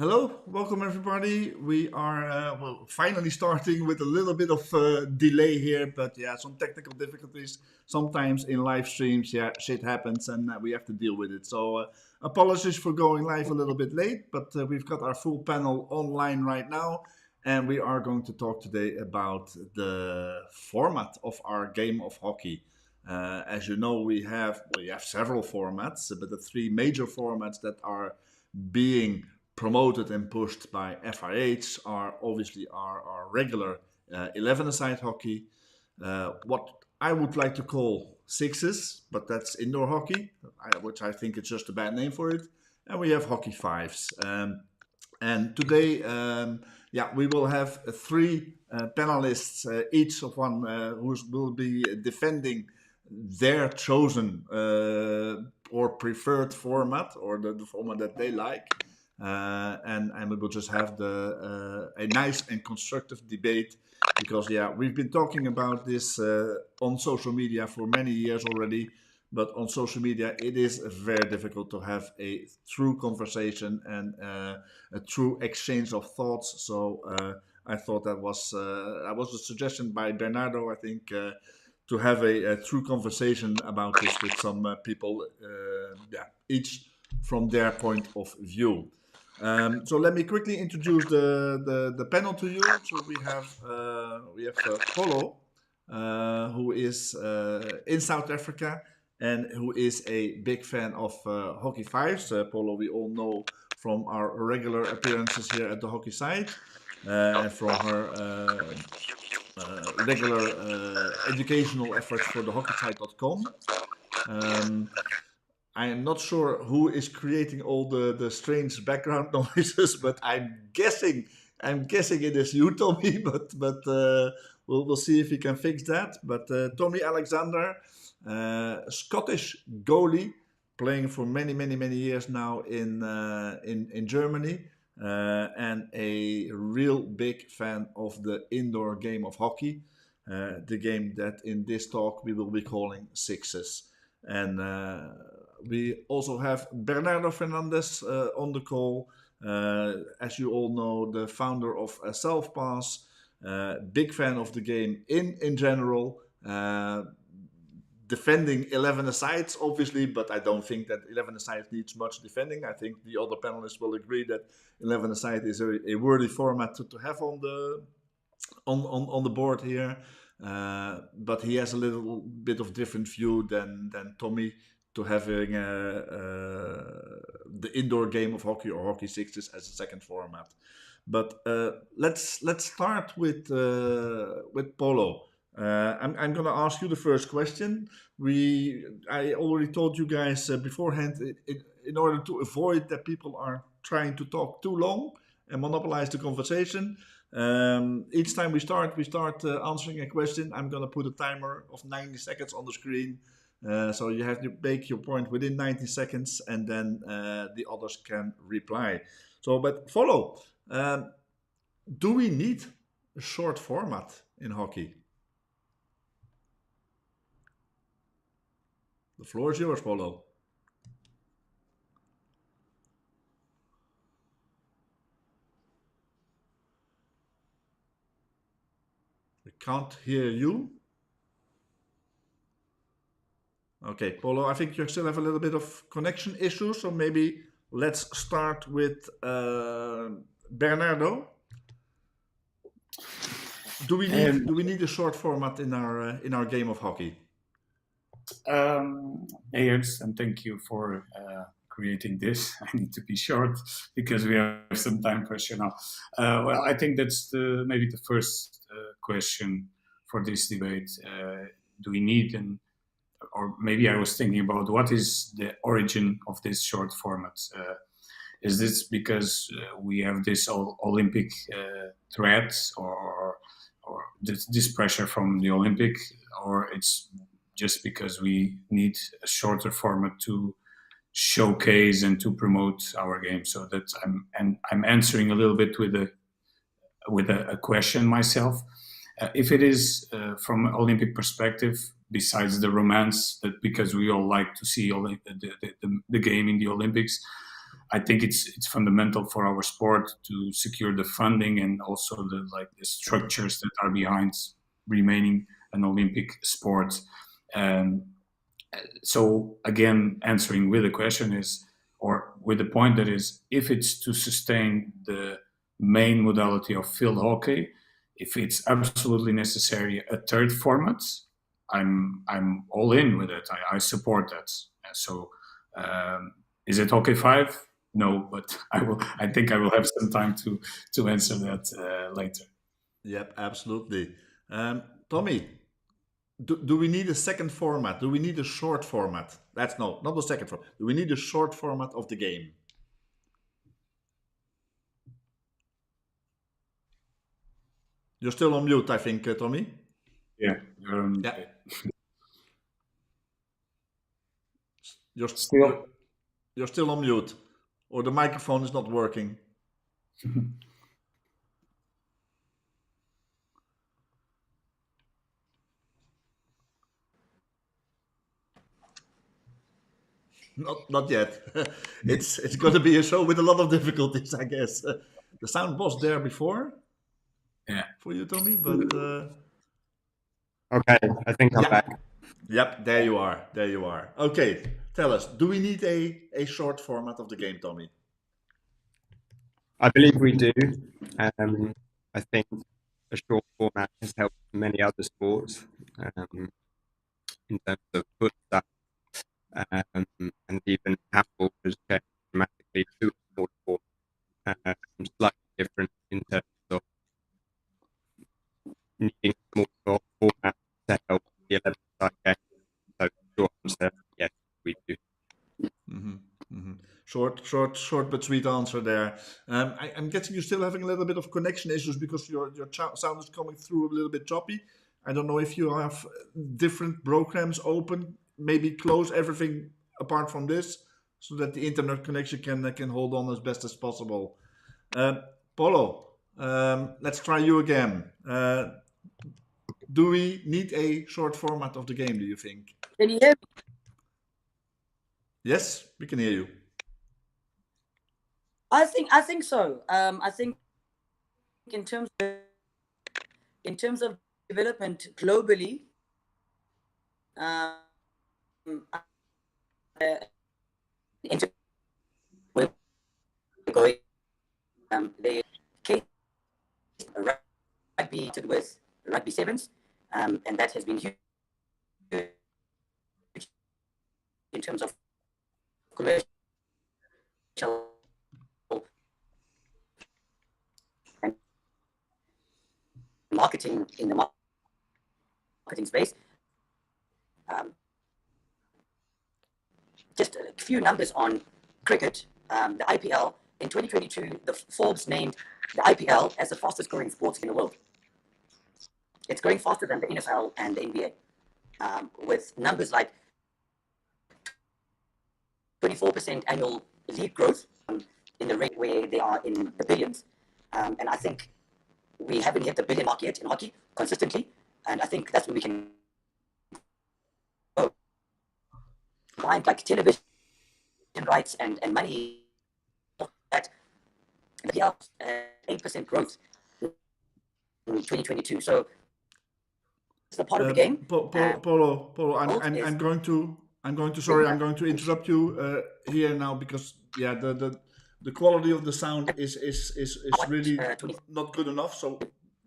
Hello, welcome everybody. We are finally starting with a little bit of delay here, but yeah, some technical difficulties. Sometimes in live streams, yeah, shit happens and we have to deal with it. So apologies for going live a little bit late, but we've got our full panel online right now, and we are going to talk today about the format of our game of hockey. As you know, we have several formats, but the three major formats that are being promoted and pushed by FIH are obviously our regular 11-a-side hockey, what I would like to call sixes, but that's indoor hockey, which I think is just a bad name for it, and we have hockey fives. And today, yeah, we will have three panelists, each of one who will be defending their chosen or preferred format, or the format that they like. And we will just have a nice and constructive debate, because yeah, we've been talking about this on social media for many years already, but on social media it is very difficult to have a true conversation and a true exchange of thoughts. So I thought that was a suggestion by Bernardo, I think, to have a true conversation about this with some people, yeah, each from their point of view. So let me quickly introduce the panel to you. So we have Polo, who is in South Africa and who is a big fan of Hockey Fives. Polo, we all know from our regular appearances here at the Hockey Side, and from her regular educational efforts for the hockeyside.com. I am not sure who is creating all the strange background noises, but I'm guessing it is you, Tommy. But we'll see if we can fix that. But Tommy Alexander, Scottish goalie, playing for many years now in Germany, and a real big fan of the indoor game of hockey, the game that in this talk we will be calling sixes. And we also have Bernardo Fernandez on the call. As you all know, the founder of Self-Pass, big fan of the game in general, defending 11-a-sides, obviously, but I don't think that 11-a-sides needs much defending. I think the other panelists will agree that 11-a-side is a worthy format to have on the board here. But he has a little bit of different view than Tommy, to having the indoor game of hockey or hockey sixes as a second format. But let's start with Polo. I'm going to ask you the first question. I already told you guys beforehand, in order to avoid that people are trying to talk too long and monopolize the conversation. Each time we start answering a question. I'm going to put a timer of 90 seconds on the screen. So you have to make your point within 90 seconds, and then the others can reply. So, but follow. Do we need a short format in hockey? The floor is yours, Polo. We can't hear you. Okay, Polo, I think you still have a little bit of connection issues, so maybe let's start with Bernardo. Do we need a short format in our game of hockey? Hey, Ernst, and thank you for creating this. I need to be short because we have some time pressure now. Well, I think that's maybe the first question for this debate. Do we need or maybe I was thinking about what is the origin of this short format? Is this because we have this Olympic threat or this pressure from the Olympic, or it's just because we need a shorter format to showcase and to promote our game? So that I'm answering a little bit with a question myself. If it is from an Olympic perspective, besides the romance, that because we all like to see the game in the Olympics, I think it's fundamental for our sport to secure the funding and also the structures that are behind remaining an Olympic sport. Um, so again, answering with the question is, or with the point that is, if it's to sustain the main modality of field hockey, if it's absolutely necessary a third format, I'm all in with it. I support that. So is it hockey 5? No, but I think I will have some time to answer that later. Yep, absolutely. Tommy, do we need a second format? Do we need a short format? That's no, not the second format. Do we need a short format of the game? You're still on mute, I think, Tommy. Yeah, you're on Yeah, you're, you're still. you're still on mute, or the microphone is not working. Not yet. It's going to be a show with a lot of difficulties, I guess. The sound was there before Yeah. for you, Tommy, but Okay, I think I'm yeah, back. yep, there you are. There you are. Okay, tell us, do we need a short format of the game, Tommy? I believe we do. I think a short format has helped many other sports in terms of futsal, and even handball has changed dramatically to a short format, slightly different in terms of needing a small format to help the 11-side game. So, short answer, yes, we do. Short but sweet answer there. I'm guessing you're still having a little bit of connection issues because your sound is coming through a little bit choppy. I don't know if you have different programs open. Maybe close everything apart from this so that the internet connection can hold on as best as possible. Polo, let's try you again. Do we need a short format of the game, do you think? Can you hear me? Yes, we can hear you. I think so. I think in terms of development globally, we're going the case rugby with rugby sevens, and that has been huge in terms of commercial and marketing in the marketing space. Just a few numbers on cricket. The IPL in 2022, the Forbes named the IPL as the fastest growing sport in the world. It's growing faster than the NFL and the NBA, with numbers like 24% annual league growth in the rate where they are in the billions. And I think we haven't hit the billion mark yet in hockey consistently. And I think that's where we can go. Find like television rights and money at the 8% growth in 2022 So it's the part of the game. Polo, I'm going to sorry, I'm going to interrupt you here now because yeah, the quality of the sound is really not good enough. So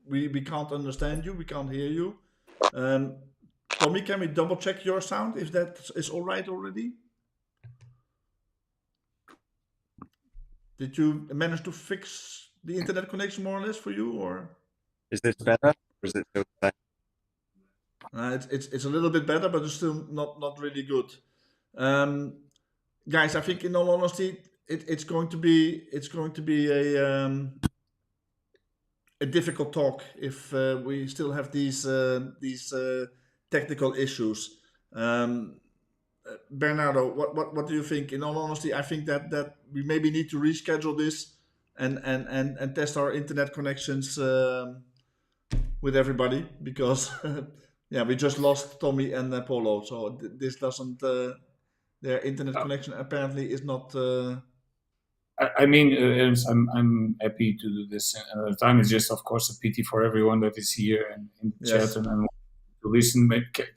we can't understand you, we can't hear you. Tommy, can we double check your sound if that is all right already? Did you manage to fix the internet connection more or less for you, or Is this better, or is it still the same? it's a little bit better, but it's still not really good. Guys, I think in all honesty, it's going to be a difficult talk if we still have these technical issues. Bernardo, what do you think? In all honesty, I think that we maybe need to reschedule this and test our internet connections with everybody because yeah, we just lost Tommy and Polo, so this doesn't their internet connection apparently is not I mean, Ernst, I'm happy to do this another time. It's just, of course, a pity for everyone that is here and in the Yes. chat and to listen.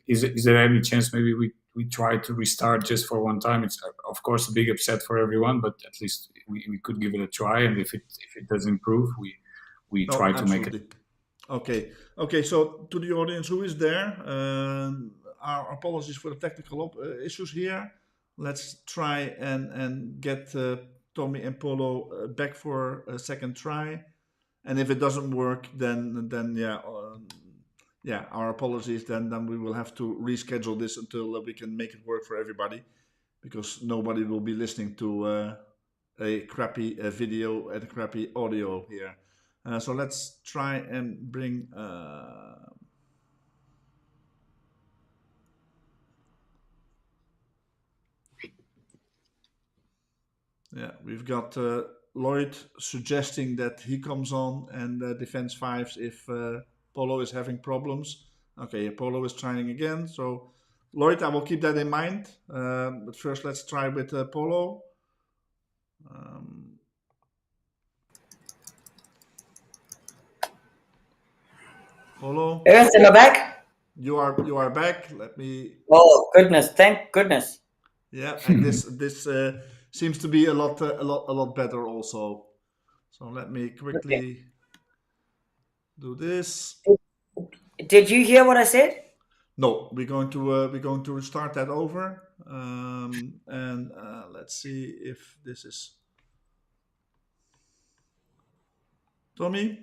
Is there any chance maybe we try to restart just for one time? It's of course a big upset for everyone, but at least we could give it a try. And if it does improve, we No, try to make it. absolutely. Okay. So to the audience who is there, our apologies for the technical issues here. Let's try and get Tommy and Polo back for a second try. And if it doesn't work, then yeah, our apologies. Then we will have to reschedule this until we can make it work for everybody, because nobody will be listening to a crappy video and a crappy audio here. So let's try and bring. Yeah, we've got Lloyd suggesting that he comes on and defends fives if Polo is having problems. Okay, Polo is trying again. So Lloyd, I will keep that in mind. But first, let's try with Polo. Polo, Ernst, am I back? you are back. Let me. Oh goodness! Thank goodness. Yeah, and this seems to be a lot better also. So let me quickly do this. Did you hear what I said? No, we're going to restart that over, and let's see if this is Tommy.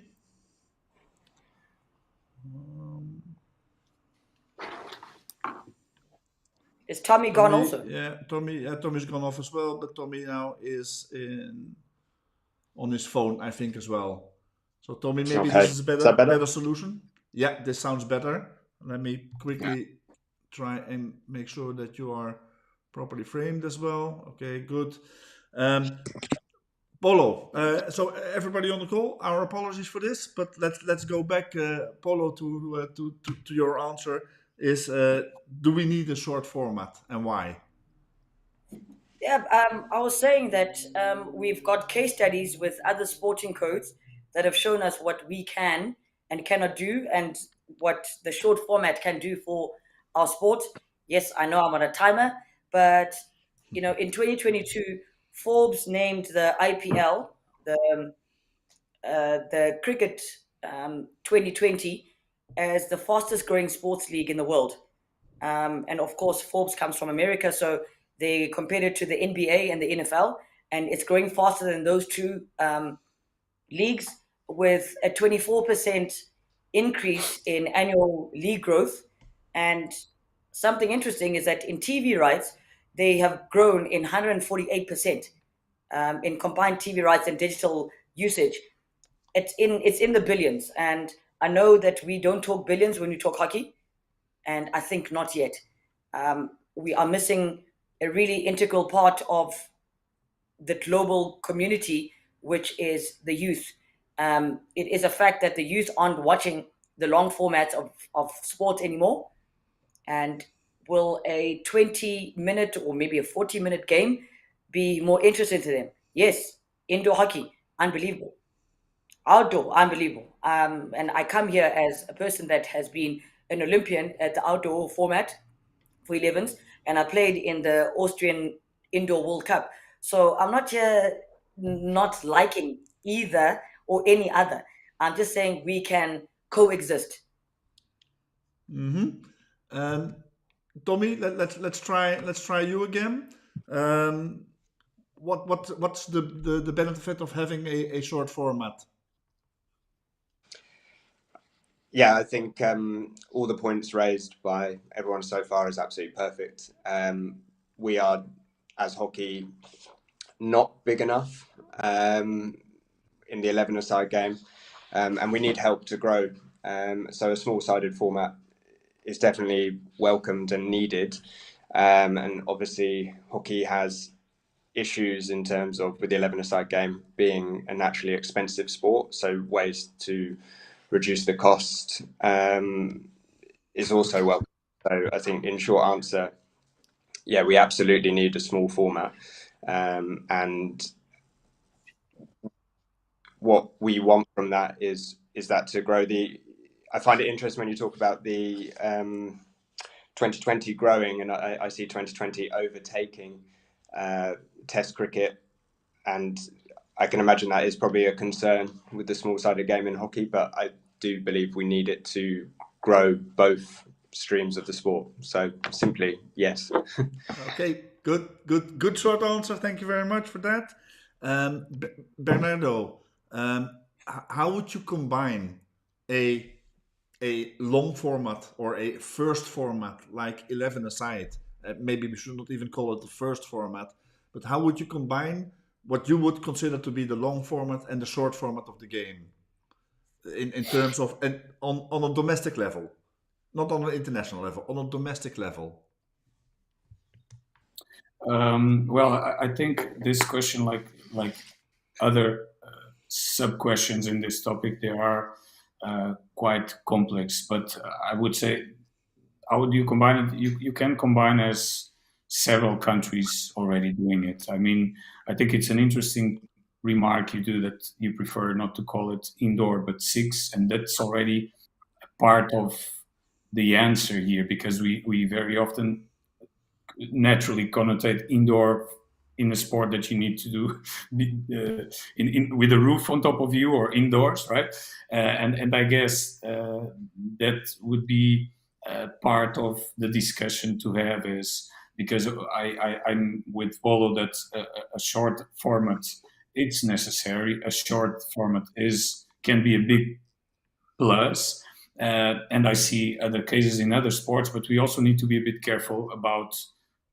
Is Tommy gone also? Yeah, Tommy's gone off as well, but Tommy now is on his phone, I think, as well. So Tommy, maybe Okay. this is Is that better? better solution. Yeah, this sounds better. Let me quickly try and make sure that you are properly framed as well. Okay, good. Polo. So everybody on the call, our apologies for this, but let's go back, Polo, to your answer. Is do we need a short format and why? Yeah, I was saying that we've got case studies with other sporting codes that have shown us what we can and cannot do, and what the short format can do for our sport. Yes, I know I'm on a timer, but in 2022, Forbes named the IPL, the cricket 2020, as the fastest growing sports league in the world. And of course, Forbes comes from America, so they compared it to the NBA and the NFL, and it's growing faster than those two leagues, with a 24% increase in annual league growth. And something interesting is that in TV rights, they have grown in 148% in combined TV rights and digital usage. It's in the billions, and I know that we don't talk billions when we talk hockey, and I think not yet. We are missing a really integral part of the global community, which is the youth. It is a fact that the youth aren't watching the long formats of sport anymore. And will a 20-minute or maybe a 40-minute game be more interesting to them? Yes, indoor hockey, unbelievable. Outdoor, unbelievable. And I come here as a person that has been an Olympian at the outdoor format for 11s, and I played in the Austrian Indoor World Cup. So I'm not here not liking either or any other. I'm just saying we can coexist. Tommy, let's try you again. What's the benefit of having a short format? Yeah, I think all the points raised by everyone so far is absolutely perfect. We are, as hockey, not big enough in the 11-a-side game, and we need help to grow. So a small-sided format is definitely welcomed and needed. And obviously, hockey has issues in terms of, with the 11-a-side game being a naturally expensive sport, so ways to reduce the cost is also welcome. So I think, in short answer, yeah, we absolutely need a small format, and what we want from that is that to grow the. I find it interesting when you talk about the 2020 growing, and I see 2020 overtaking Test cricket, and I can imagine that is probably a concern with the small-sided game in hockey, but I do believe we need it to grow both streams of the sport. So simply, yes. Okay, good short answer. Thank you very much for that. Bernardo, how would you combine a long format or a first format like 11 aside? Maybe we should not even call it the first format, but how would you combine what you would consider to be the long format and the short format of the game in terms of and on a domestic level, not on an international level, on a domestic level? Well, I think this question, like other sub questions in this topic, they are quite complex. But I would say, how would you combine it? You can combine as several countries already doing it. I mean, I think it's an interesting remark you do that you prefer not to call it indoor but six, and that's already part of the answer here, because we very often naturally connotate indoor in a sport that you need to do with a roof on top of you or indoors, right? And I guess that would be part of the discussion to have, is because I'm with Polo that a short format, it's necessary. A short format can be a big plus. And I see other cases in other sports, but we also need to be a bit careful about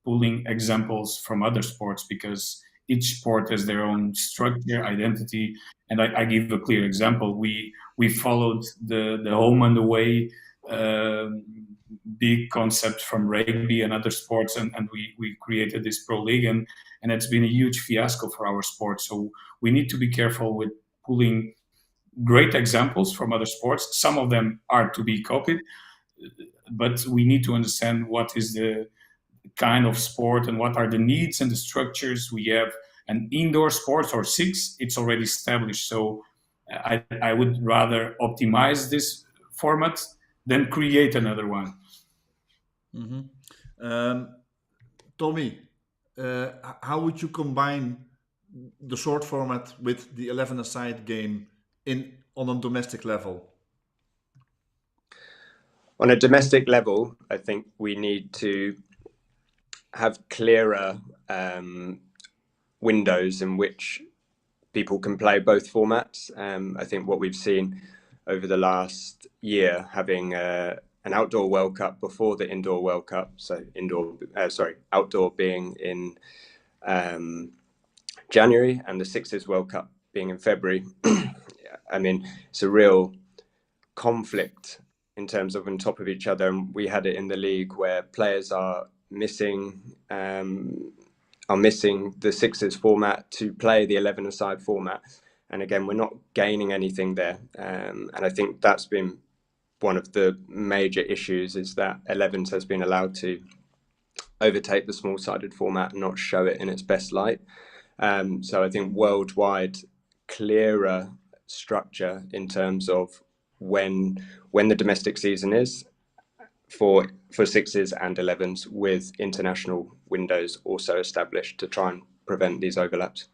pulling examples from other sports, because each sport has their own structure, identity. And I give a clear example. We followed the home and away big concept from rugby and other sports, and we created this pro league, and it's been a huge fiasco for our sport. So we need to be careful with pulling great examples from other sports. Some of them are to be copied, but we need to understand what is the kind of sport and what are the needs and the structures we have. And indoor sports or six, it's already established. So I would rather optimize this format than create another one. Mm-hmm. Tommy, how would you combine the short format with the 11-a-side game on a domestic level? On a domestic level, I think we need to have clearer windows in which people can play both formats. I think what we've seen over the last year, having an outdoor World Cup before the indoor World Cup, so outdoor being in January and the Sixes World Cup being in February. I mean, it's a real conflict in terms of on top of each other. And we had it in the league where players are missing the Sixes format to play the 11-a-side format. And again, we're not gaining anything there. And I think that's been one of the major issues, is that 11s has been allowed to overtake the small-sided format and not show it in its best light. So I think worldwide, clearer structure in terms of when the domestic season is for sixes and 11s, with international windows also established to try and prevent these overlaps.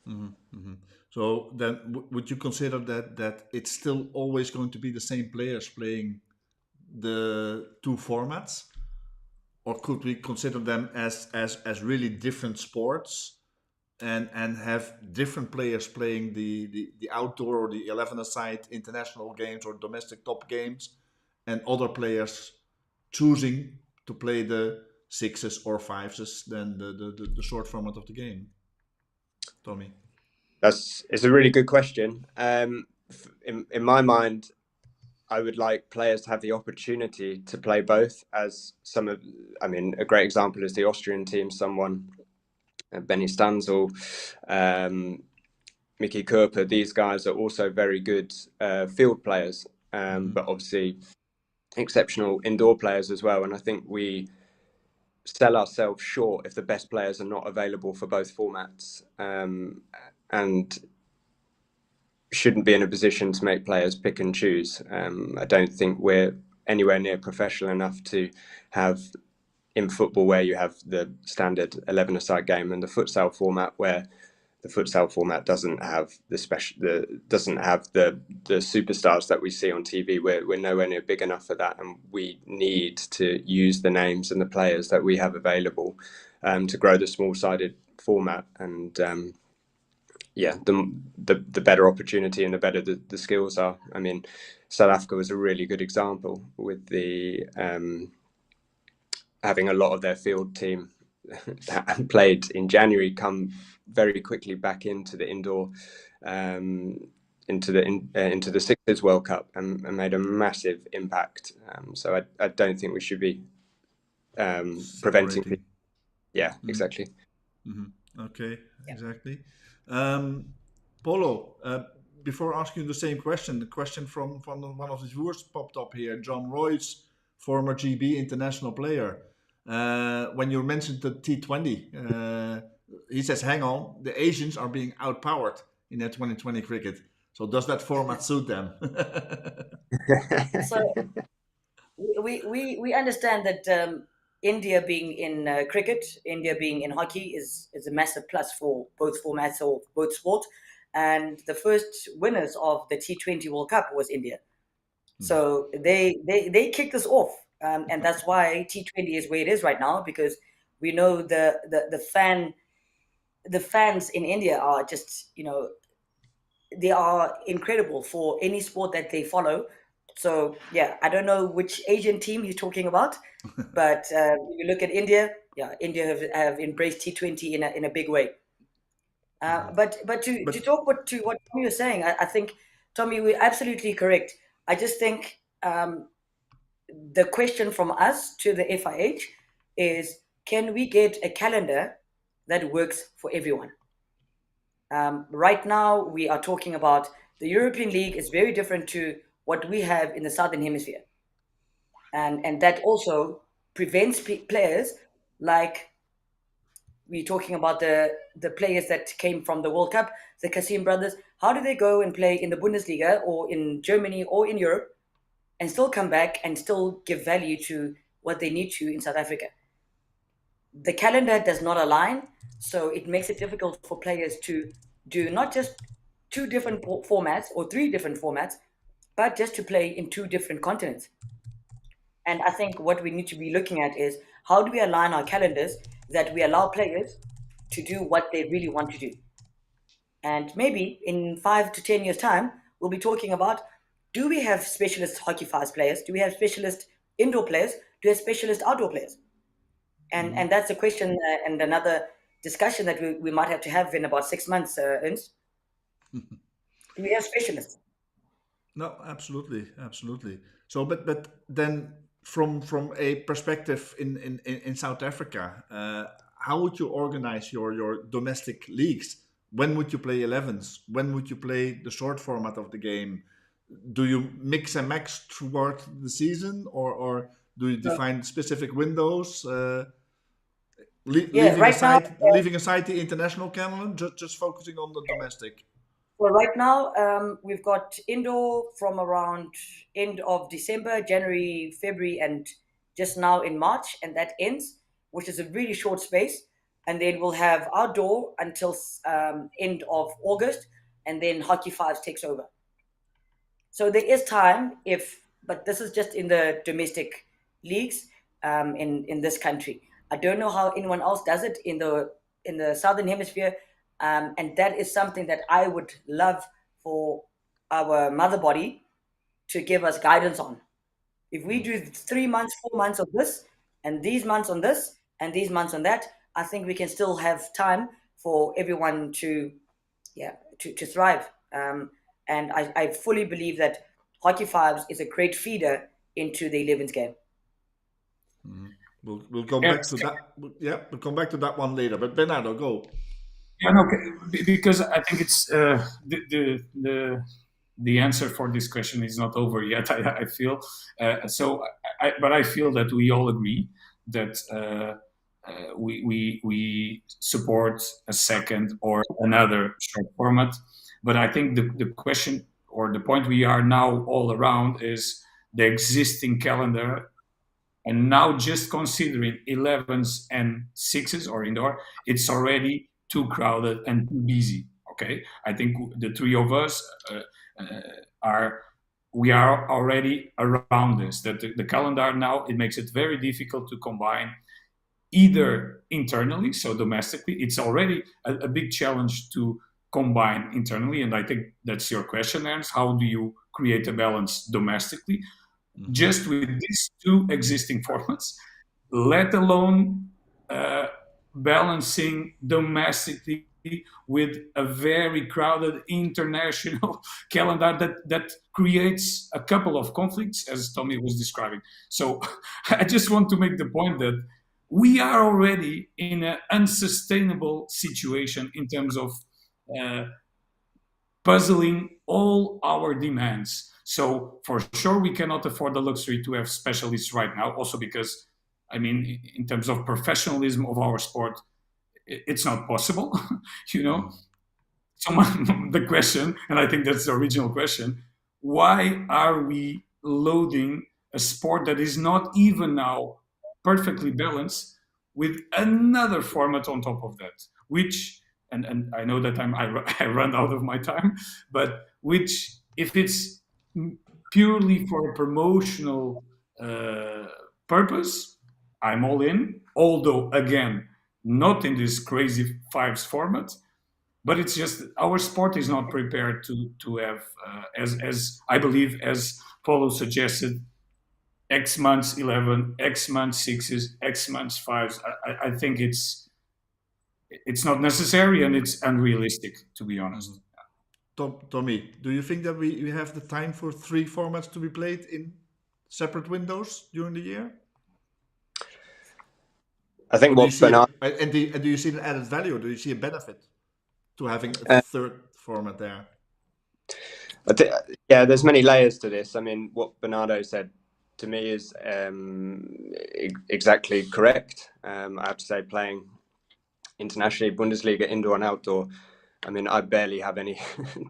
Mm-hmm, mm-hmm. So then, would you consider that it's still always going to be the same players playing the two formats, or could we consider them as really different sports, and have different players playing the outdoor or the 11-a-side international games or domestic top games, and other players choosing to play the sixes or fives than the short format of the game? Tommy? It's a really good question. In my mind, I would like players to have the opportunity to play both. As a great example is the Austrian team. Benny Stanzel, Mickey Körper. These guys are also very good field players, but obviously exceptional indoor players as well. And I think we sell ourselves short if the best players are not available for both formats. And shouldn't be in a position to make players pick and choose. I don't think we're anywhere near professional enough to have, in football, where you have the standard 11-a-side game, and the futsal format, where the futsal format doesn't have the superstars that we see on TV. We're nowhere near big enough for that, and we need to use the names and the players that we have available to grow the small-sided format. And the better opportunity and the better the skills are. I mean, South Africa was a really good example with the having a lot of their field team that played in January come very quickly back into the indoor, into the Sixers World Cup, and made a massive impact. So I don't think we should be preventing people. Yeah, exactly. Mm-hmm. Okay, exactly. Polo, before asking you the same question, the question from one of the viewers popped up here. John Royce, former GB international player. When you mentioned the T20, he says, hang on, the Asians are being outpowered in their 2020 cricket. So does that format suit them? So we understand that India being in cricket, India being in hockey is a massive plus for both formats or both sports. And the first winners of the T20 World Cup was India. So they kicked us off, and that's why T20 is where it is right now, because we know the fans in India are just, they are incredible for any sport that they follow. So yeah, I don't know which Asian team he's talking about, but if you look at India, yeah, India have embraced T20 in a big way. But to talk to what Tommy was saying, I think, Tommy, we're absolutely correct. I just think the question from us to the FIH is, can we get a calendar that works for everyone? Right now, we are talking about the European League is very different to what we have in the Southern Hemisphere. And that also prevents players like we're talking about the players that came from the World Cup, the Kasim brothers. How do they go and play in the Bundesliga or in Germany or in Europe and still come back and still give value to what they need to in South Africa? The calendar does not align, so it makes it difficult for players to do not just two different formats or three different formats, but just to play in two different continents. And I think what we need to be looking at is, how do we align our calendars that we allow players to do what they really want to do? And maybe in 5 to 10 years' time, we'll be talking about, do we have specialist hockey fives players? Do we have specialist indoor players? Do we have specialist outdoor players? And that's a question and another discussion that we might have to have in about 6 months, Ernst. Do we have specialists? No, absolutely, absolutely. So, but then from a perspective in South Africa, how would you organize your domestic leagues? When would you play 11s? When would you play the short format of the game? Do you mix and match throughout the season, or do you define specific windows? Yeah, right now, Leaving aside the international calendar, just focusing on the domestic. well, right now, we've got indoor from around end of December, January, February, and just now in March, and that ends, which is a really short space. And then we'll have outdoor until end of August, and then Hockey Fives takes over. So there is time, but this is just in the domestic leagues in this country. I don't know how anyone else does it in the Southern Hemisphere. And that is something that I would love for our mother body to give us guidance on. If we do 3 months, 4 months of this, and these months on this, and these months on that, I think we can still have time for everyone to thrive. And I fully believe that Hockey Fives is a great feeder into the 11s game. We'll come back to that. Yeah, we'll come back to that one later. But Bernardo, go. Yeah, no, because I think it's the answer for this question is not over yet. I feel but I feel that we all agree that we support a second or another short format. But I think the question or the point we are now all around is the existing calendar. And now just considering 11s and 6s or indoor, it's already too crowded and too busy. Okay, I think the three of us we are already around this. That the calendar now, it makes it very difficult to combine either internally, so domestically. It's already a big challenge to combine internally, and I think that's your question, Ernst. How do you create a balance domestically? Just with these two existing formats, let alone balancing domestically with a very crowded international calendar that creates a couple of conflicts, as Tommy was describing. So I just want to make the point that we are already in an unsustainable situation in terms of uh, puzzling all our demands. So for sure, we cannot afford the luxury to have specialists right now. Also because, I mean, in terms of professionalism of our sport, it's not possible. you know, someone the question, and I think that's the original question: why are we loading a sport that is not even now perfectly balanced with another format on top of that, which and I know that I run out of my time, but which, if it's purely for a promotional purpose, I'm all in. Although again, not in this crazy fives format, but it's just our sport is not prepared to have as I believe, as Paulo suggested, X months 11, X months sixes, X months fives. I think it's not necessary and it's unrealistic, to be honest. Tommy, do you think that we have the time for three formats to be played in separate windows during the year? I think Or do you what see Bernard, and do you see an added value, or do you see a benefit to having a third format there? yeah, there's many layers to this. I mean, what Bernardo said to me is exactly correct. I have to say, playing internationally, Bundesliga, indoor and outdoor, I mean, I barely have any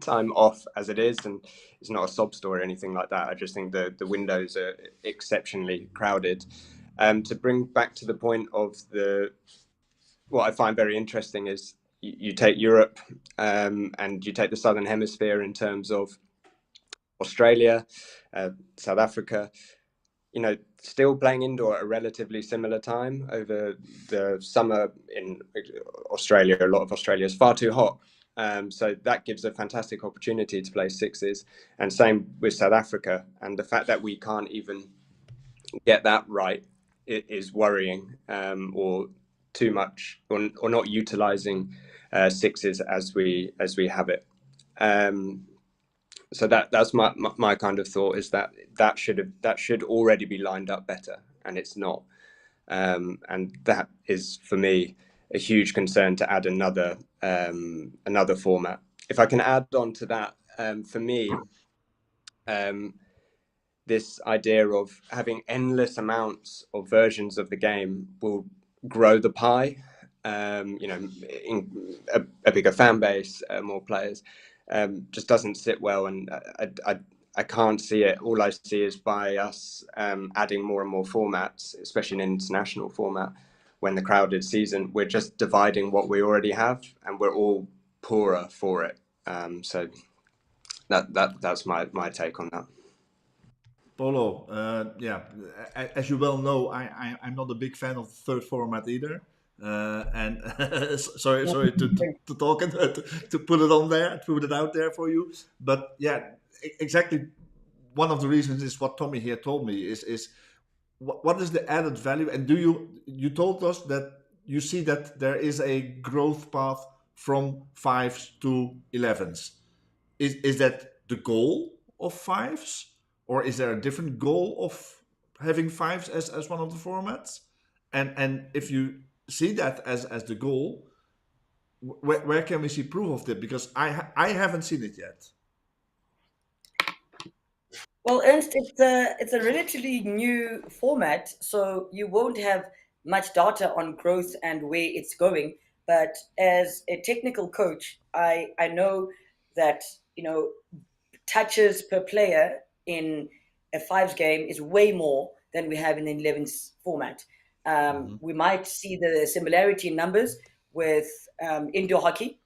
time off as it is, and it's not a sob story or anything like that. I just think the windows are exceptionally crowded. To bring back to the point of what I find very interesting is you take Europe and you take the Southern Hemisphere in terms of Australia, South Africa, still playing indoor at a relatively similar time over the summer in Australia. A lot of Australia is far too hot. So that gives a fantastic opportunity to play sixes, and same with South Africa. And the fact that we can't even get that right is worrying, or too much, or not utilizing sixes as we have it. So that's my kind of thought, is that should already be lined up better, and it's not. And that is, for me, a huge concern to add another format. If I can add on to that, for me, this idea of having endless amounts of versions of the game will grow the pie. In a bigger fan base, more players, just doesn't sit well, and I can't see it. All I see is by us adding more and more formats, especially in international format, when the crowded season, we're just dividing what we already have, and we're all poorer for it. So that's my take on that. Polo, yeah, as you well know, I'm not a big fan of the third format either. And sorry to talk and to put it on there, to put it out there for you. But yeah, exactly. One of the reasons is what Tommy here told me is what is the added value? And you told us that you see that there is a growth path from fives to 11s. Is that the goal of fives? Or is there a different goal of having fives as one of the formats? And if you see that as the goal, where can we see proof of that? Because I haven't seen it yet. Well, Ernst, it's a relatively new format, so you won't have much data on growth and where it's going. But as a technical coach, I know that, touches per player in a fives game is way more than we have in the 11s format. We might see the similarity in numbers with indoor hockey.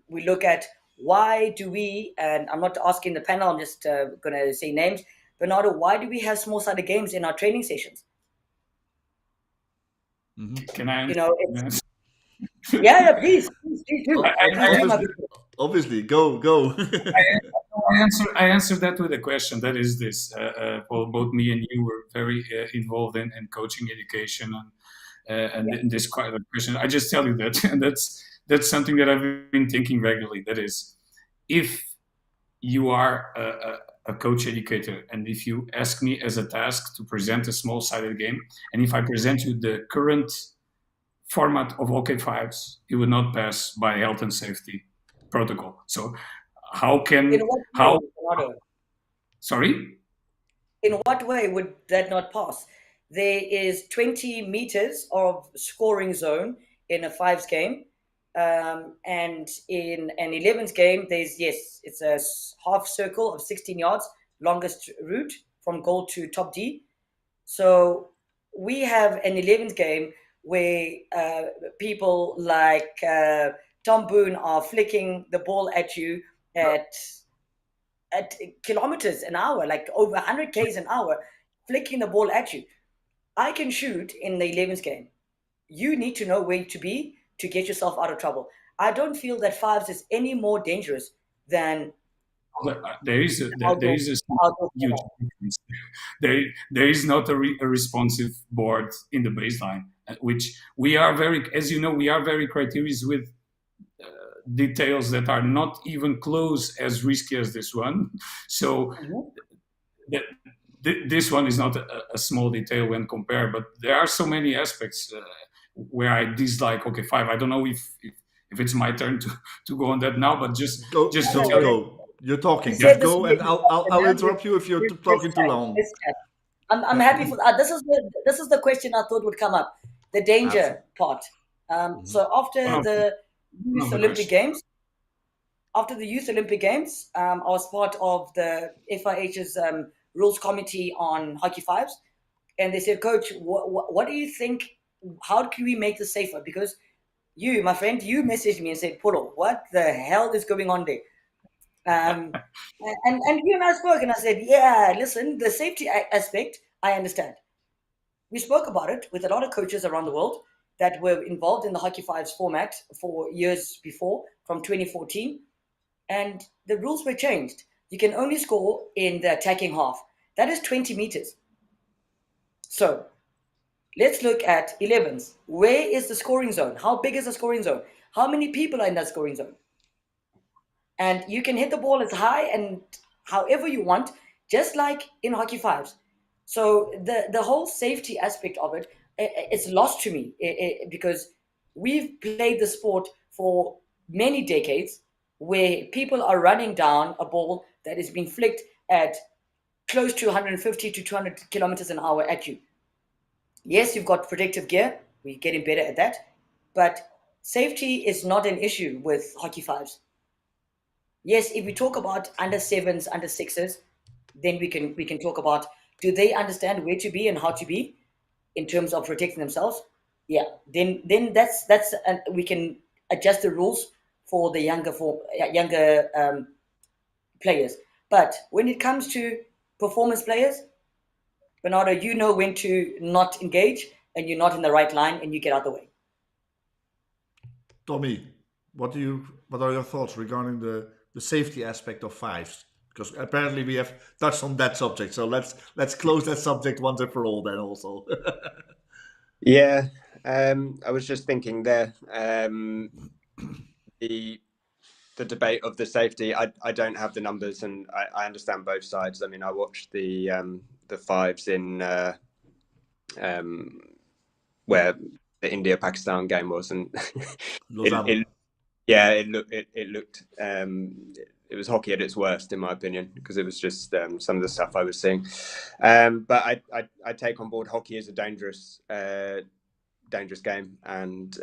We look at why do we, and I'm not asking the panel, I'm just going to say names. Bernardo, why do we have small-sided games in our training sessions? Can I It's, yeah, please do. Obviously, go. I answered that with a question. That is this. Well, both me and you were very involved in coaching education and in this kind of question. I just tell you that, and that's something that I've been thinking regularly. That is, if you are a coach educator, and if you ask me as a task to present a small-sided game, and if I present you the current format of OK Fives, it would not pass by health and safety protocol. So sorry? In what way would that not pass? There is 20 meters of scoring zone in a fives game. And in an 11s game, it's a half circle of 16 yards, longest route from goal to top D. So we have an 11th game where people like Tom Boone are flicking the ball at you at kilometers an hour, like over 100 k's an hour, flicking the ball at you. I can shoot in the 11th game. You need to know where to be to get yourself out of trouble. I don't feel that fives is any more dangerous than there is a huge difference. There is not a responsive board in the baseline, which we are very, as you know, we are very criterious with details that are not even close as risky as this one. So this one is not a small detail when compared, but there are so many aspects where I dislike OK Five. I don't know if it's my turn to go on that now, but just go. You're talking. Just go, and I'll interrupt you if you're talking too long. I'm happy for that. This is the question I thought would come up, the danger part. So after the Youth Olympic Games, I was part of the FIH's rules committee on hockey fives, and they said, Coach, what do you think? How can we make this safer? Because you, my friend, you messaged me and said, Polo, what the hell is going on there? And you and I spoke, and I said, yeah, listen, the safety aspect, I understand. We spoke about it with a lot of coaches around the world that were involved in the Hockey Fives format for years before, from 2014, and the rules were changed. You can only score in the attacking half. That is 20 meters. So let's look at 11s. Where is the scoring zone? How big is the scoring zone? How many people are in that scoring zone? And you can hit the ball as high and however you want, just like in Hockey Fives. So the whole safety aspect of it, it's lost to me because we've played the sport for many decades where people are running down a ball that is being flicked at close to 150 to 200 kilometers an hour at you. Yes, you've got protective gear. We're getting better at that. But safety is not an issue with Hockey Fives. Yes, if we talk about under sevens, under sixes, then we can talk about, do they understand where to be and how to be in terms of protecting themselves? Yeah, then that's we can adjust the rules for the younger players. But when it comes to performance players, Bernardo, you know when to not engage and you're not in the right line and you get out of the way. Tommy, what are your thoughts regarding the safety aspect of fives? Because apparently we have touched on that subject, so let's close that subject once and for all then also. Yeah, I was just thinking there, the debate of the safety. I don't have the numbers, and I understand both sides. I mean, I watched the fives in where the India-Pakistan game was, and it looked it was hockey at its worst, in my opinion, because it was just some of the stuff I was seeing. But I take on board hockey as a dangerous game, and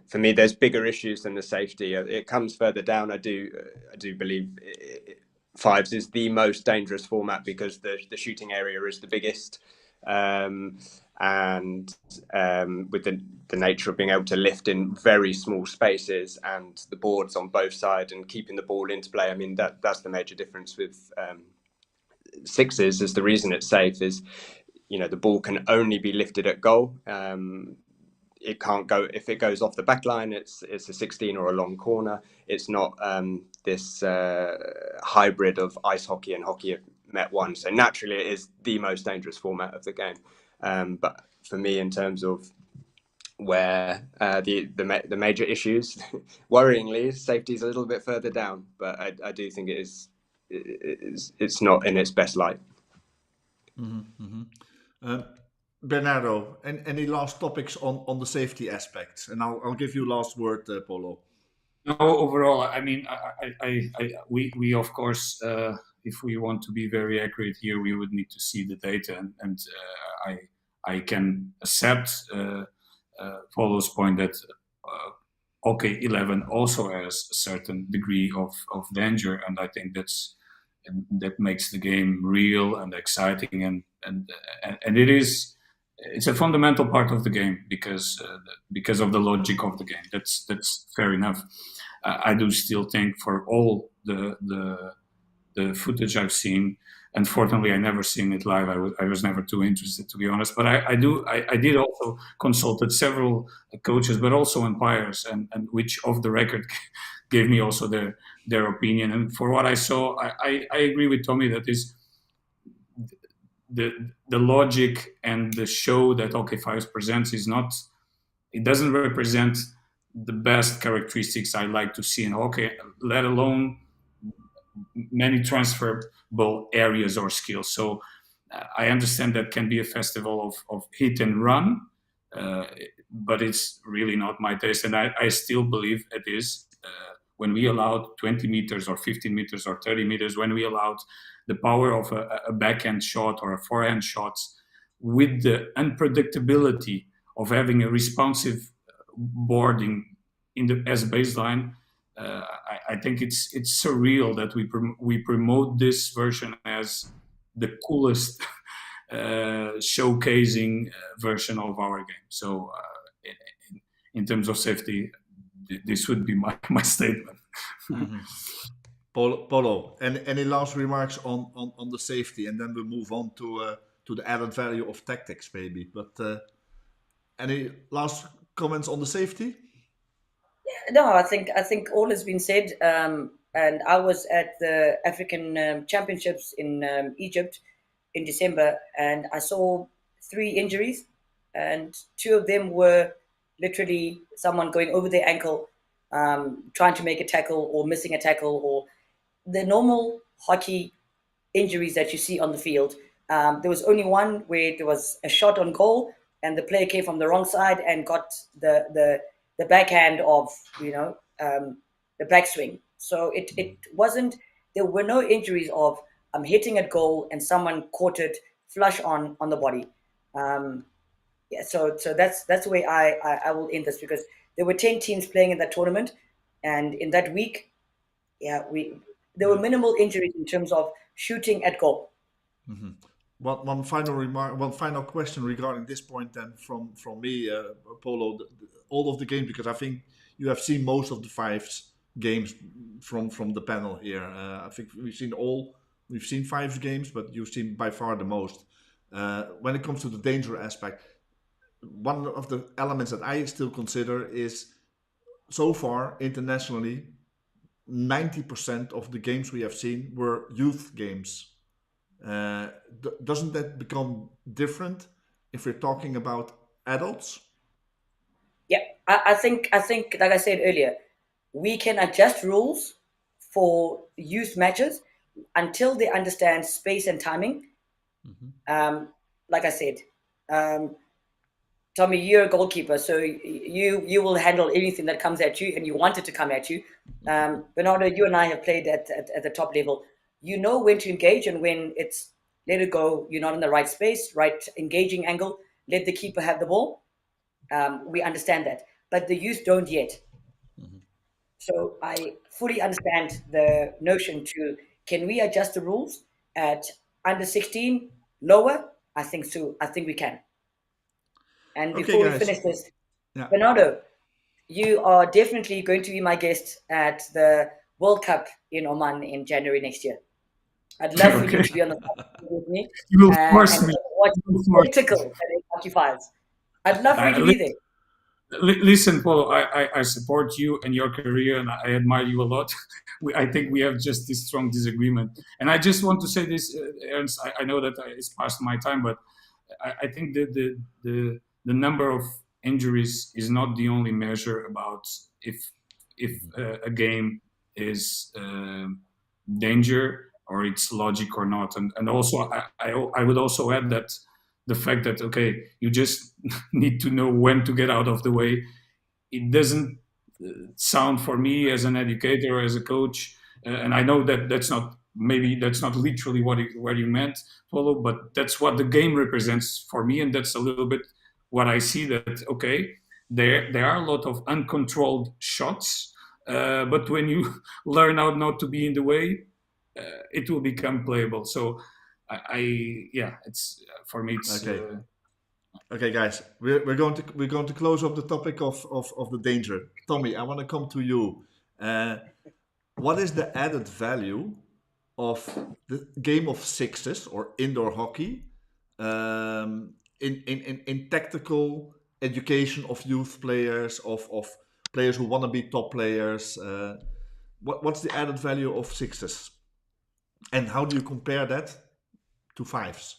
for me, there's bigger issues than the safety. It comes further down. I do believe fives is the most dangerous format because the shooting area is the biggest, and with the nature of being able to lift in very small spaces and the boards on both sides and keeping the ball into play. I mean, that's the major difference with sixes. Is the reason it's safe is, the ball can only be lifted at goal. It can't go if it goes off the back line. It's a 16 or a long corner. It's not this hybrid of ice hockey and hockey met one. So naturally, it is the most dangerous format of the game. But for me, in terms of where the major issues, worryingly, safety is a little bit further down. But I do think it's not in its best light. Bernardo, any last topics on the safety aspects? And I'll give you last word, Polo. No, overall, I mean, we of course, if we want to be very accurate here, we would need to see the data, and I can accept Polo's point that OK 11 also has a certain degree of danger, and I think that makes the game real and exciting, and it's a fundamental part of the game because of the logic of the game. That's fair enough. I do still think for all the footage I've seen, unfortunately I never seen it live. I was never too interested, to be honest. But I did also consulted several coaches, but also umpires, and which off the record gave me also their opinion. And for what I saw, I agree with Tommy that is the logic and the show that OK5 presents is not. It doesn't represent the best characteristics I like to see in hockey, let alone many transferable areas or skills. So I understand that can be a festival of hit and run, but it's really not my taste. And I still believe it is. When we allowed 20 meters or 15 meters or 30 meters, when we allowed the power of a backhand shot or a forehand shot with the unpredictability of having a responsive boarding as baseline, I think it's surreal that we promote this version as the coolest showcasing version of our game. So in terms of safety, this would be my statement. Mm-hmm. Polo, any last remarks on the safety, and then we'll move on to the added value of tactics, maybe. But any last comments on the safety? No, I think all has been said. And I was at the African Championships in Egypt in December, and I saw 3 injuries, and 2 of them were literally someone going over their ankle, trying to make a tackle or missing a tackle, or the normal hockey injuries that you see on the field. There was only one where there was a shot on goal, and the player came from the wrong side and got the backhand of the backswing. So it wasn't. There were no injuries of hitting a goal and someone caught it flush on the body. So that's the way I will end this, because there were 10 teams playing in that tournament, and in that week, there were minimal injuries in terms of shooting at goal. Mm-hmm. One final remark, one final question regarding this point, then from me, Polo. All of the games, because I think you have seen most of the 5 games from the panel here. I think we've seen 5 games, but you've seen by far the most. When it comes to the danger aspect, one of the elements that I still consider is, so far internationally, 90% of the games we have seen were youth games. Doesn't that become different if we're talking about adults? Yeah, I think like I said earlier, we can adjust rules for youth matches until they understand space and timing. Mm-hmm. Like I said, Tommy, you're a goalkeeper, so you will handle anything that comes at you, and you want it to come at you. Bernardo, you and I have played at the top level. You know when to engage and when it's let it go. You're not in the right space, right engaging angle. Let the keeper have the ball. We understand that, but the youth don't yet. So I fully understand the notion to, can we adjust the rules at under 16 lower? I think so. I think we can. And Okay, before we guys. finish this, Yeah. Bernardo, you are definitely going to be my guest at the World Cup in Oman in January next year. I'd love for you Okay. to be on the podcast with me You will and force me. watch You will the force spectacle me. that it occupies. I'd love for you to Li- be there. Listen, Paul, I support you and your career, and I admire you a lot. I think we have just this strong disagreement. And I just want to say this, Ernst, I know that it's past my time, but I think that the number of injuries is not the only measure about if a game is danger or it's logic or not. And also, I would also add that the fact that, okay, you just need to know when to get out of the way. It doesn't sound for me as an educator, as a coach, and I know that that's not literally what you meant, Paulo, but that's what the game represents for me, and that's a little bit what I see. That okay, there are a lot of uncontrolled shots, but when you learn how not to be in the way, it will become playable. So yeah, it's for me it's. Okay. Okay, guys, we're going to close up the topic of the danger. Tommy, I want to come to you. What is the added value of the game of sixes or indoor hockey in tactical education of youth players, of players who want to be top players? What's the added value of sixes, and how do you compare that to fives?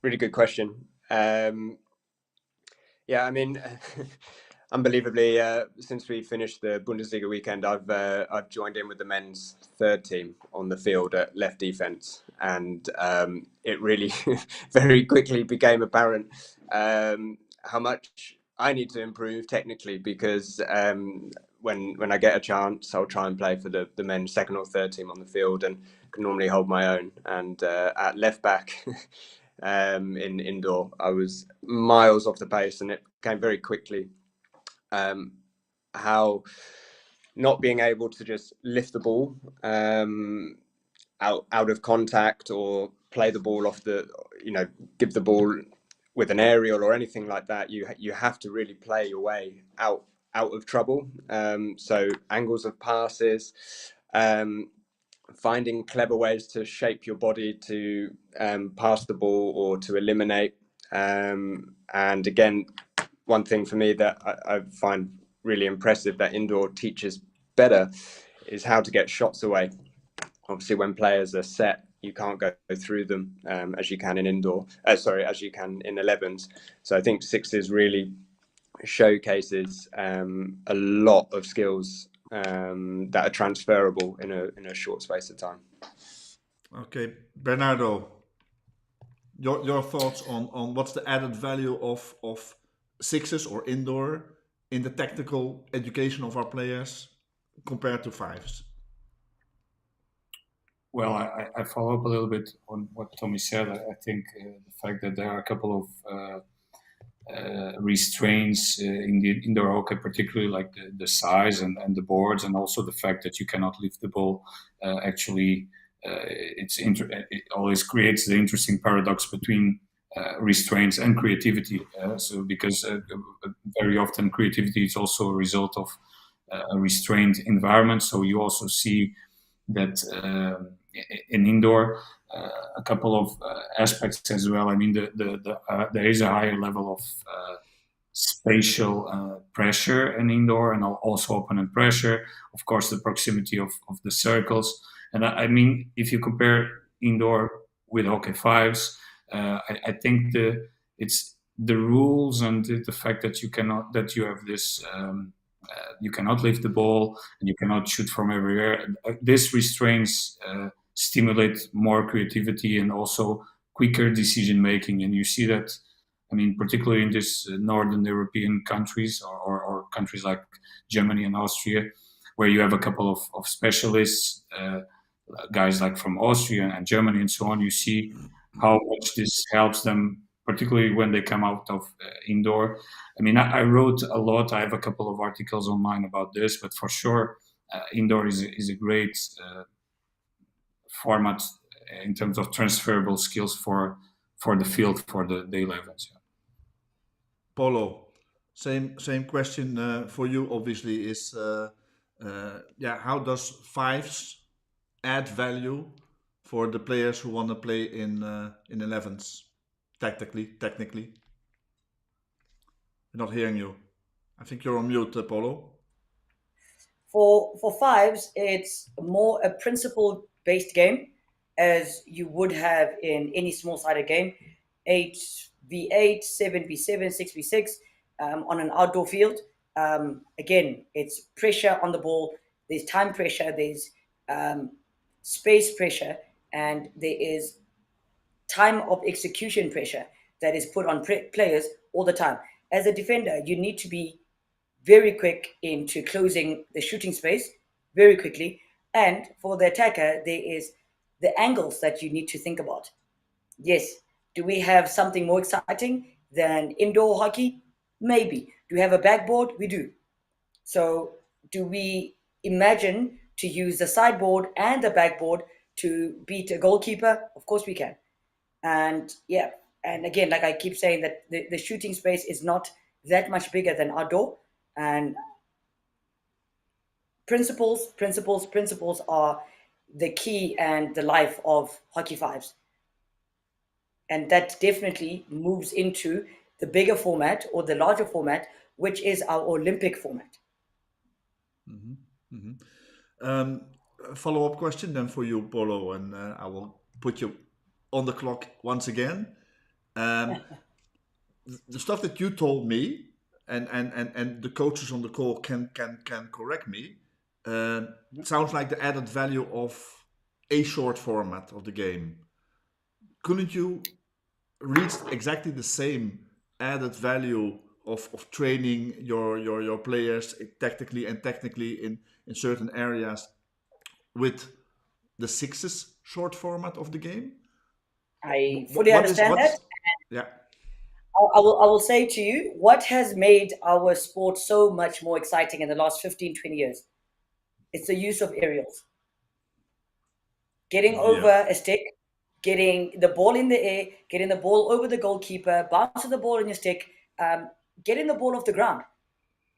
Really good question. Yeah, I mean, unbelievably, since we finished the Bundesliga weekend, I've joined in with the men's third team on the field at left defense, and it really very quickly became apparent how much I need to improve technically, because when I get a chance, I'll try and play for the men's second or third team on the field, and can normally hold my own. And at left back. In indoor, I was miles off the pace, and it came very quickly how not being able to just lift the ball out of contact, or play the ball off the, give the ball with an aerial or anything like that. You have to really play your way out of trouble. So angles of passes. Finding clever ways to shape your body to pass the ball or to eliminate. And again, one thing for me that I find really impressive that indoor teaches better is how to get shots away. Obviously, when players are set, you can't go through them as you can in indoor. As you can in 11s. So I think sixes really showcases a lot of skills that are transferable in a short space of time. Okay, Bernardo, your thoughts on what's the added value of sixes or indoor in the tactical education of our players compared to fives? Well, I follow up a little bit on what Tommy said. I think the fact that there are a couple of restraints in the indoor hockey, particularly like the size and the boards, and also the fact that you cannot lift the ball. Actually, it always creates the interesting paradox between restraints and creativity. So because very often creativity is also a result of a restrained environment. So you also see that in indoor a couple of aspects as well. I mean, there is a higher level of spatial pressure in indoor, and also opponent pressure. Of course, the proximity of the circles. And I mean, if you compare indoor with hockey fives, I think it's the rules and the fact that you have this. You cannot lift the ball and you cannot shoot from everywhere. This restraints stimulate more creativity and also quicker decision making. And you see that, I mean, particularly in these Northern European countries or countries like Germany and Austria, where you have a couple of specialists, guys like from Austria and Germany and so on. You see how much this helps them particularly when they come out of indoor. I mean, I wrote a lot. I have a couple of articles online about this, but for sure, indoor is a great format in terms of transferable skills for the field for the 11s. Yeah. Polo, same question for you. Obviously, is yeah, how does fives add value for the players who want to play in 11s technically? I'm not hearing you. I think you're on mute, Polo. For fives, it's more a principle based game, as you would have in any small sided game, 8v8, 7v7, 6v6 on an outdoor field. Again, it's pressure on the ball. There's time pressure. There's space pressure, and there is time of execution pressure that is put on players all the time. As a defender, you need to be very quick into closing the shooting space very quickly. And for the attacker, there is the angles that you need to think about. Yes, do we have something more exciting than indoor hockey? Maybe. Do we have a backboard? We do. So do we imagine to use the sideboard and the backboard to beat a goalkeeper? Of course we can. And yeah, and again, like I keep saying, that the shooting space is not that much bigger than outdoor. And principles are the key and the life of hockey fives. And that definitely moves into the bigger format or the larger format, which is our Olympic format. Follow-up question then for you, Polo, and I will put you on the clock once again. The stuff that you told me, and the coaches on the call can correct me. Sounds like the added value of a short format of the game. Couldn't you reach exactly the same added value of training your players tactically and technically in certain areas with the sixes short format of the game? I fully understand that. Yeah. I will say to you, what has made our sport so much more exciting in the last 15, 20 years? It's the use of aerials. Getting over a stick, getting the ball in the air, getting the ball over the goalkeeper, bouncing the ball in your stick, getting the ball off the ground.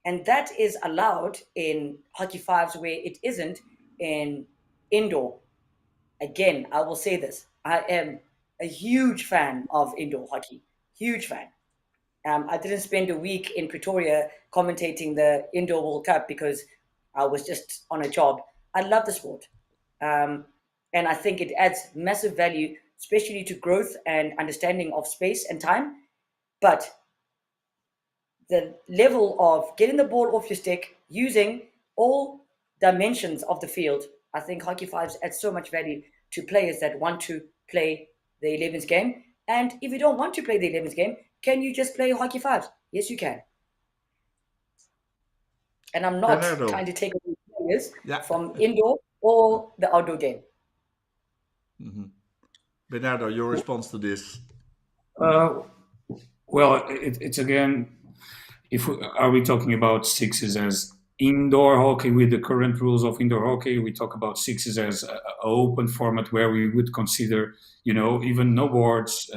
And that is allowed in hockey fives where it isn't in indoor. Again, I will say this. I am a huge fan of indoor hockey. Huge fan. I didn't spend a week in Pretoria commentating the Indoor World Cup because I was just on a job. I love the sport. And I think it adds massive value, especially to growth and understanding of space and time. But the level of getting the ball off your stick, using all dimensions of the field, I think hockey fives add so much value to players that want to play the 11s game. And if you don't want to play the 11s game, can you just play hockey fives? Yes, you can. And I'm not Bernardo. trying to take away players from indoor or the outdoor game. Bernardo, your response to this? Well, it's again, are we talking about sixes as indoor hockey with the current rules of indoor hockey? We talk about sixes as an open format where we would consider, even no boards,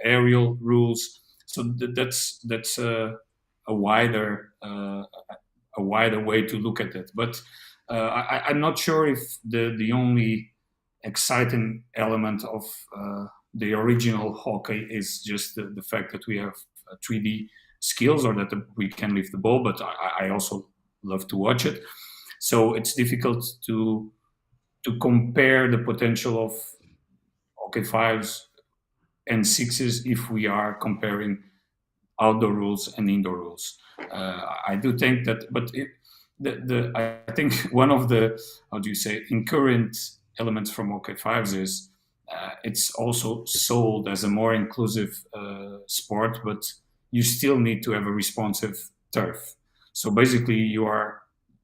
aerial rules. So that's a wider way to look at it. But I'm not sure if the only exciting element of the original hockey is just the fact that we have 3D skills or that we can lift the ball, but I also love to watch it. So it's difficult to compare the potential of hockey fives and sixes if we are comparing outdoor rules and indoor rules. I do think that, but I think one of the incurrent elements from hockey fives is it's also sold as a more inclusive sport, but you still need to have a responsive turf. So basically,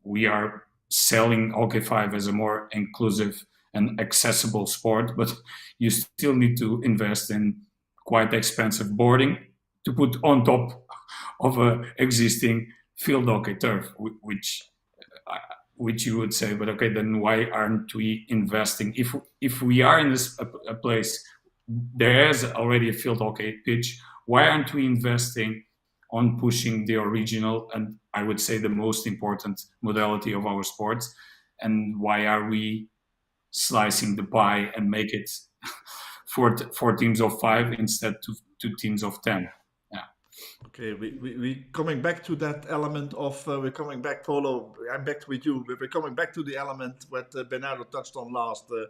we are selling hockey five as a more inclusive and accessible sport, but you still need to invest in quite expensive boarding to put on top of a existing field hockey turf, which you would say, but okay, then why aren't we investing? If we are in a place there is already a field hockey pitch, why aren't we investing on pushing the original and I would say the most important modality of our sports? And why are we slicing the pie and make it four teams of 5 instead of 2 teams of 10? Yeah. Okay, we coming back to that element of we're coming back, Polo. I'm back with you. We're coming back to the element what Bernardo touched on last, the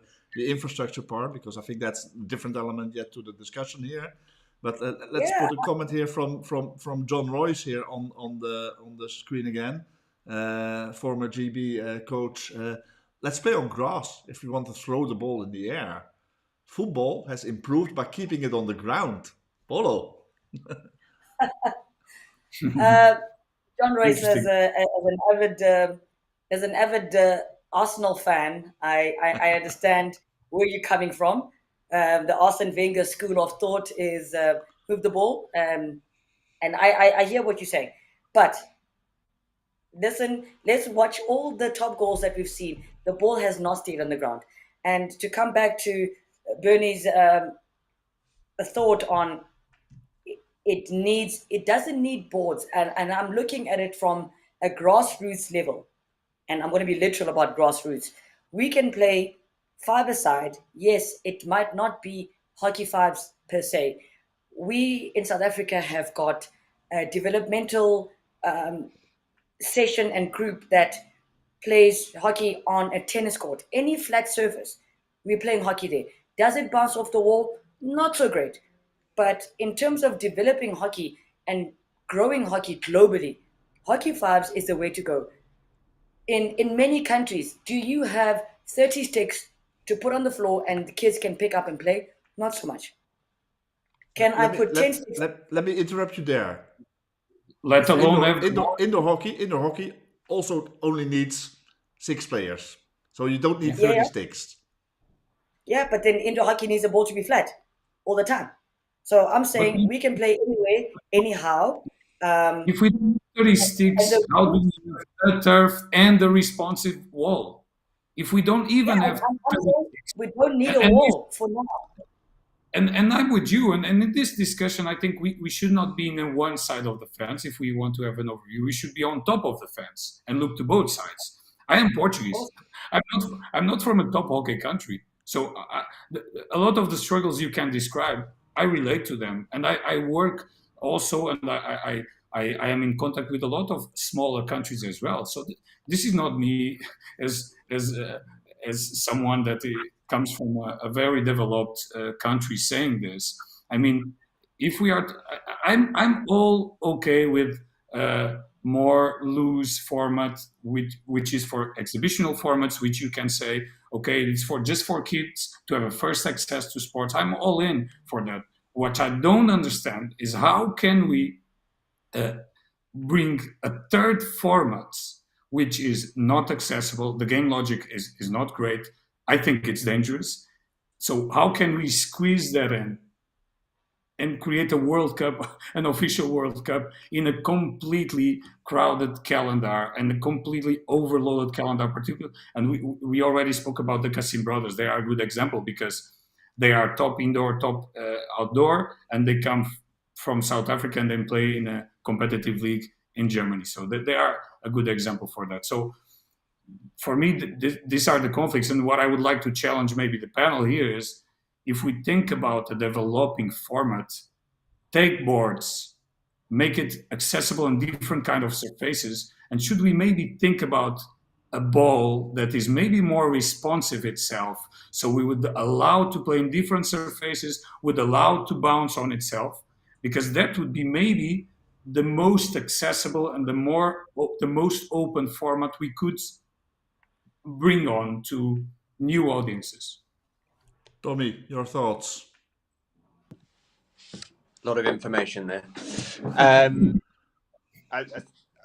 infrastructure part, because I think that's a different element yet to the discussion here. But let's Yeah. put a comment here from John Royce here on the screen again, former GB coach. Let's play on grass if we want to throw the ball in the air. Football has improved by keeping it on the ground. Polo. John Royce, Interesting. as an avid Arsenal fan, I understand where you're coming from. The Arsene Wenger school of thought is move the ball, and I hear what you're saying. But listen, let's watch all the top goals that we've seen. The ball has not stayed on the ground. And to come back to Bernie's thought on it doesn't need boards, and I'm looking at it from a grassroots level, and I'm going to be literal about grassroots. We can play five-a-side. Yes, it might not be hockey fives per se. We in South Africa have got a developmental session and group that plays hockey on a tennis court, any flat surface. We're playing hockey there. Does it bounce off the wall? Not so great. But in terms of developing hockey and growing hockey globally, hockey fives is the way to go. In many countries, do you have 30 sticks to put on the floor and the kids can pick up and play? Not so much. Can I put 10 sticks? Let me interrupt you there. Let alone have Indoor hockey also only needs 6 players. So you don't need Yeah. 30 sticks. Yeah, but then indoor hockey needs the ball to be flat all the time. So I'm saying we can play anyway, anyhow. If we do 30 sticks, how do we have a turf and a responsive wall? If we don't even have I'm 30 saying sticks, we don't need a wall for now. and I'm with you. And in this discussion, I think we should not be in one side of the fence. If we want to have an overview, we should be on top of the fence and look to both sides. I am Portuguese. I'm not from a top hockey country. So a lot of the struggles you can describe, I relate to them. And I work also, and I am in contact with a lot of smaller countries as well. So this is not me as someone that comes from a very developed country saying this. I mean, if we are, I'm all okay with more loose format, which is for exhibitional formats, which you can say, okay, it's for just for kids to have a first access to sports. I'm all in for that. What I don't understand is how can we bring a third format which is not accessible. The game logic is not great. I think it's dangerous. So how can we squeeze that in and create a World Cup, an official World Cup, in a completely crowded calendar and a completely overloaded calendar, particularly? And we already spoke about the Kassim brothers. They are a good example because they are top indoor, top outdoor, and they come from South Africa and then play in a competitive league in Germany. So they are a good example for that. So for me, these are the conflicts. And what I would like to challenge maybe the panel here is, if we think about a developing format, take boards, make it accessible in different kind of surfaces, and should we maybe think about a ball that is maybe more responsive itself, so we would allow to play in different surfaces, would allow to bounce on itself, because that would be maybe the most accessible and the most open format we could bring on to new audiences. Tommy, your thoughts? A lot of information there. I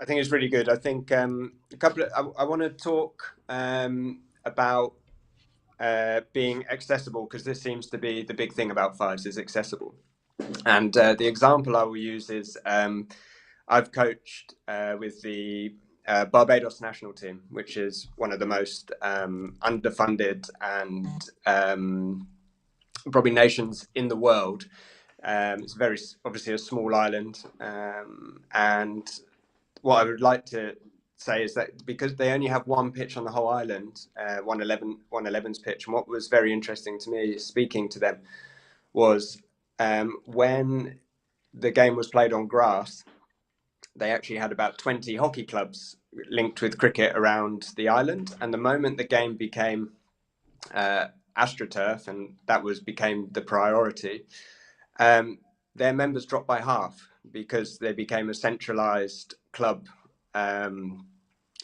think it's really good. I think I want to talk about being accessible, because this seems to be the big thing about fives, is accessible. And the example I will use is I've coached with the Barbados national team, which is one of the most underfunded and probably nations in the world. It's very obviously a small island, and what I would like to say is that because they only have one pitch on the whole island, 111's pitch, and what was very interesting to me speaking to them was when the game was played on grass, they actually had about 20 hockey clubs linked with cricket around the island, and the moment the game became AstroTurf, and that became the priority, their members dropped by half because they became a centralized club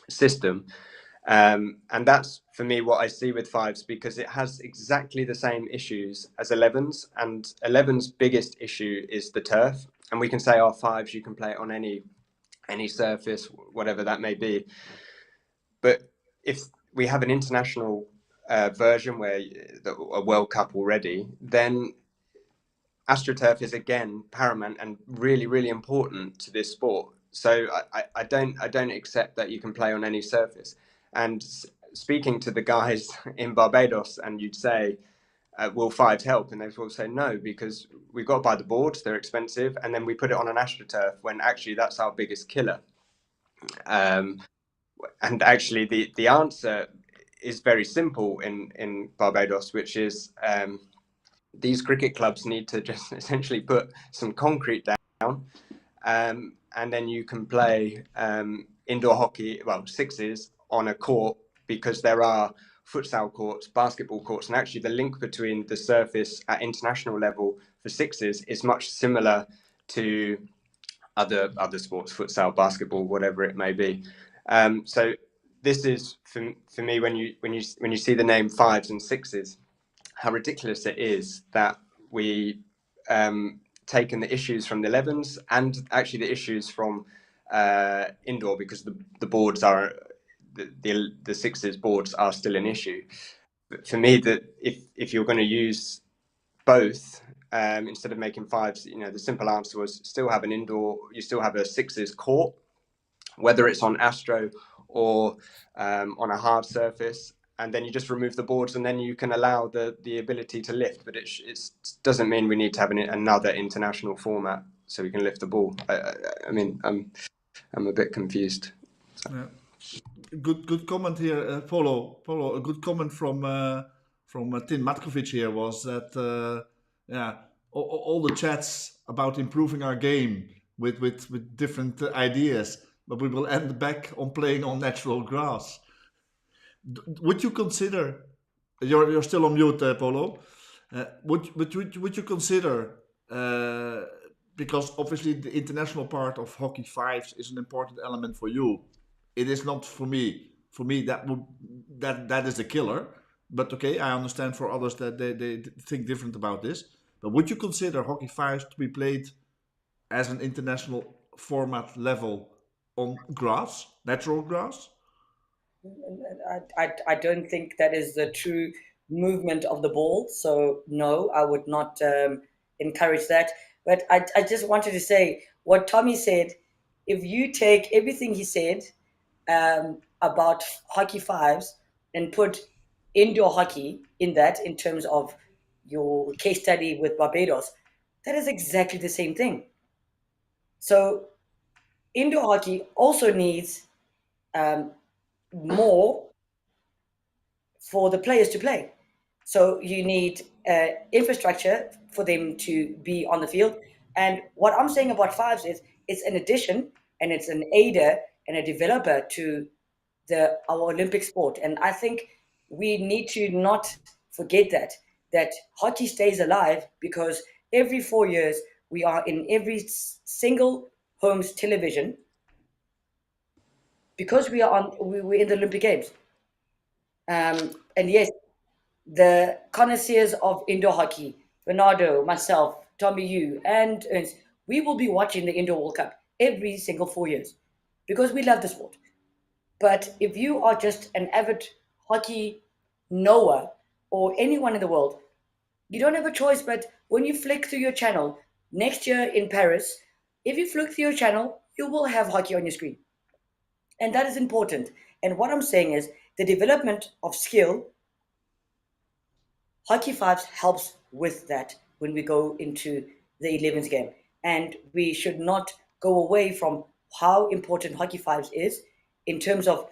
system. And that's for me what I see with fives, because it has exactly the same issues as 11's, and 11's biggest issue is the turf. And we can say, oh, fives, you can play it on any surface, whatever that may be. But if we have an international version where a World Cup already, then AstroTurf is again paramount and really, really important to this sport. So I don't accept that you can play on any surface. And speaking to the guys in Barbados, and you'd say, will fives help? And they will say no, because we've got to buy the boards, they're expensive, and then we put it on an AstroTurf when actually that's our biggest killer. And actually the answer is very simple in Barbados, which is these cricket clubs need to just essentially put some concrete down, and then you can play indoor hockey, well, sixes on a court, because there are futsal courts, basketball courts, and actually the link between the surface at international level for sixes is much similar to other sports, futsal, basketball, whatever it may be. So this is for me, when you see the name fives and sixes, how ridiculous it is that we taken the issues from the 11s and actually the issues from indoor, because the boards are the sixes boards are still an issue. But for me, that if you're going to use both instead of making fives, the simple answer was still have an indoor. You still have a sixes court, whether it's on Astro or on a hard surface, and then you just remove the boards, and then you can allow the ability to lift. But it doesn't mean we need to have another international format so we can lift the ball. I mean, I'm a bit confused. Yeah. Good comment here, Polo. A good comment from Tim Matkovic here was that all the chats about improving our game with different ideas, but we will end back on playing on natural grass. Would you consider? You're still on mute, Polo. Would you consider? Because obviously the international part of hockey fives is an important element for you. It is not for me. For me, that is the killer. But okay, I understand for others that they think different about this. But would you consider hockey fives to be played as an international format level on grass, natural grass? I don't think that is the true movement of the ball. So no, I would not encourage that. But I just wanted to say what Tommy said. If you take everything he said about hockey fives and put indoor hockey in that, in terms of your case study with Barbados, that is exactly the same thing. So indoor hockey also needs more for the players to play. So you need infrastructure for them to be on the field. And what I'm saying about fives is it's an addition and it's an aider and a developer to our Olympic sport. And I think we need to not forget that hockey stays alive because every 4 years we are in every single home's television because we're in the Olympic Games. And yes, the connoisseurs of indoor hockey, Bernardo, myself, Tommy, you, and Ernst, we will be watching the Indoor World Cup every single 4 years because we love the sport. But if you are just an avid hockey knower or anyone in the world, you don't have a choice. But when you flick through your channel, Next year in Paris, if you flick through your channel, you will have hockey on your screen. And that is important. And what I'm saying is the development of skill, Hockey Fives helps with that when we go into the 11s game. And we should not go away from how important Hockey Fives is in terms of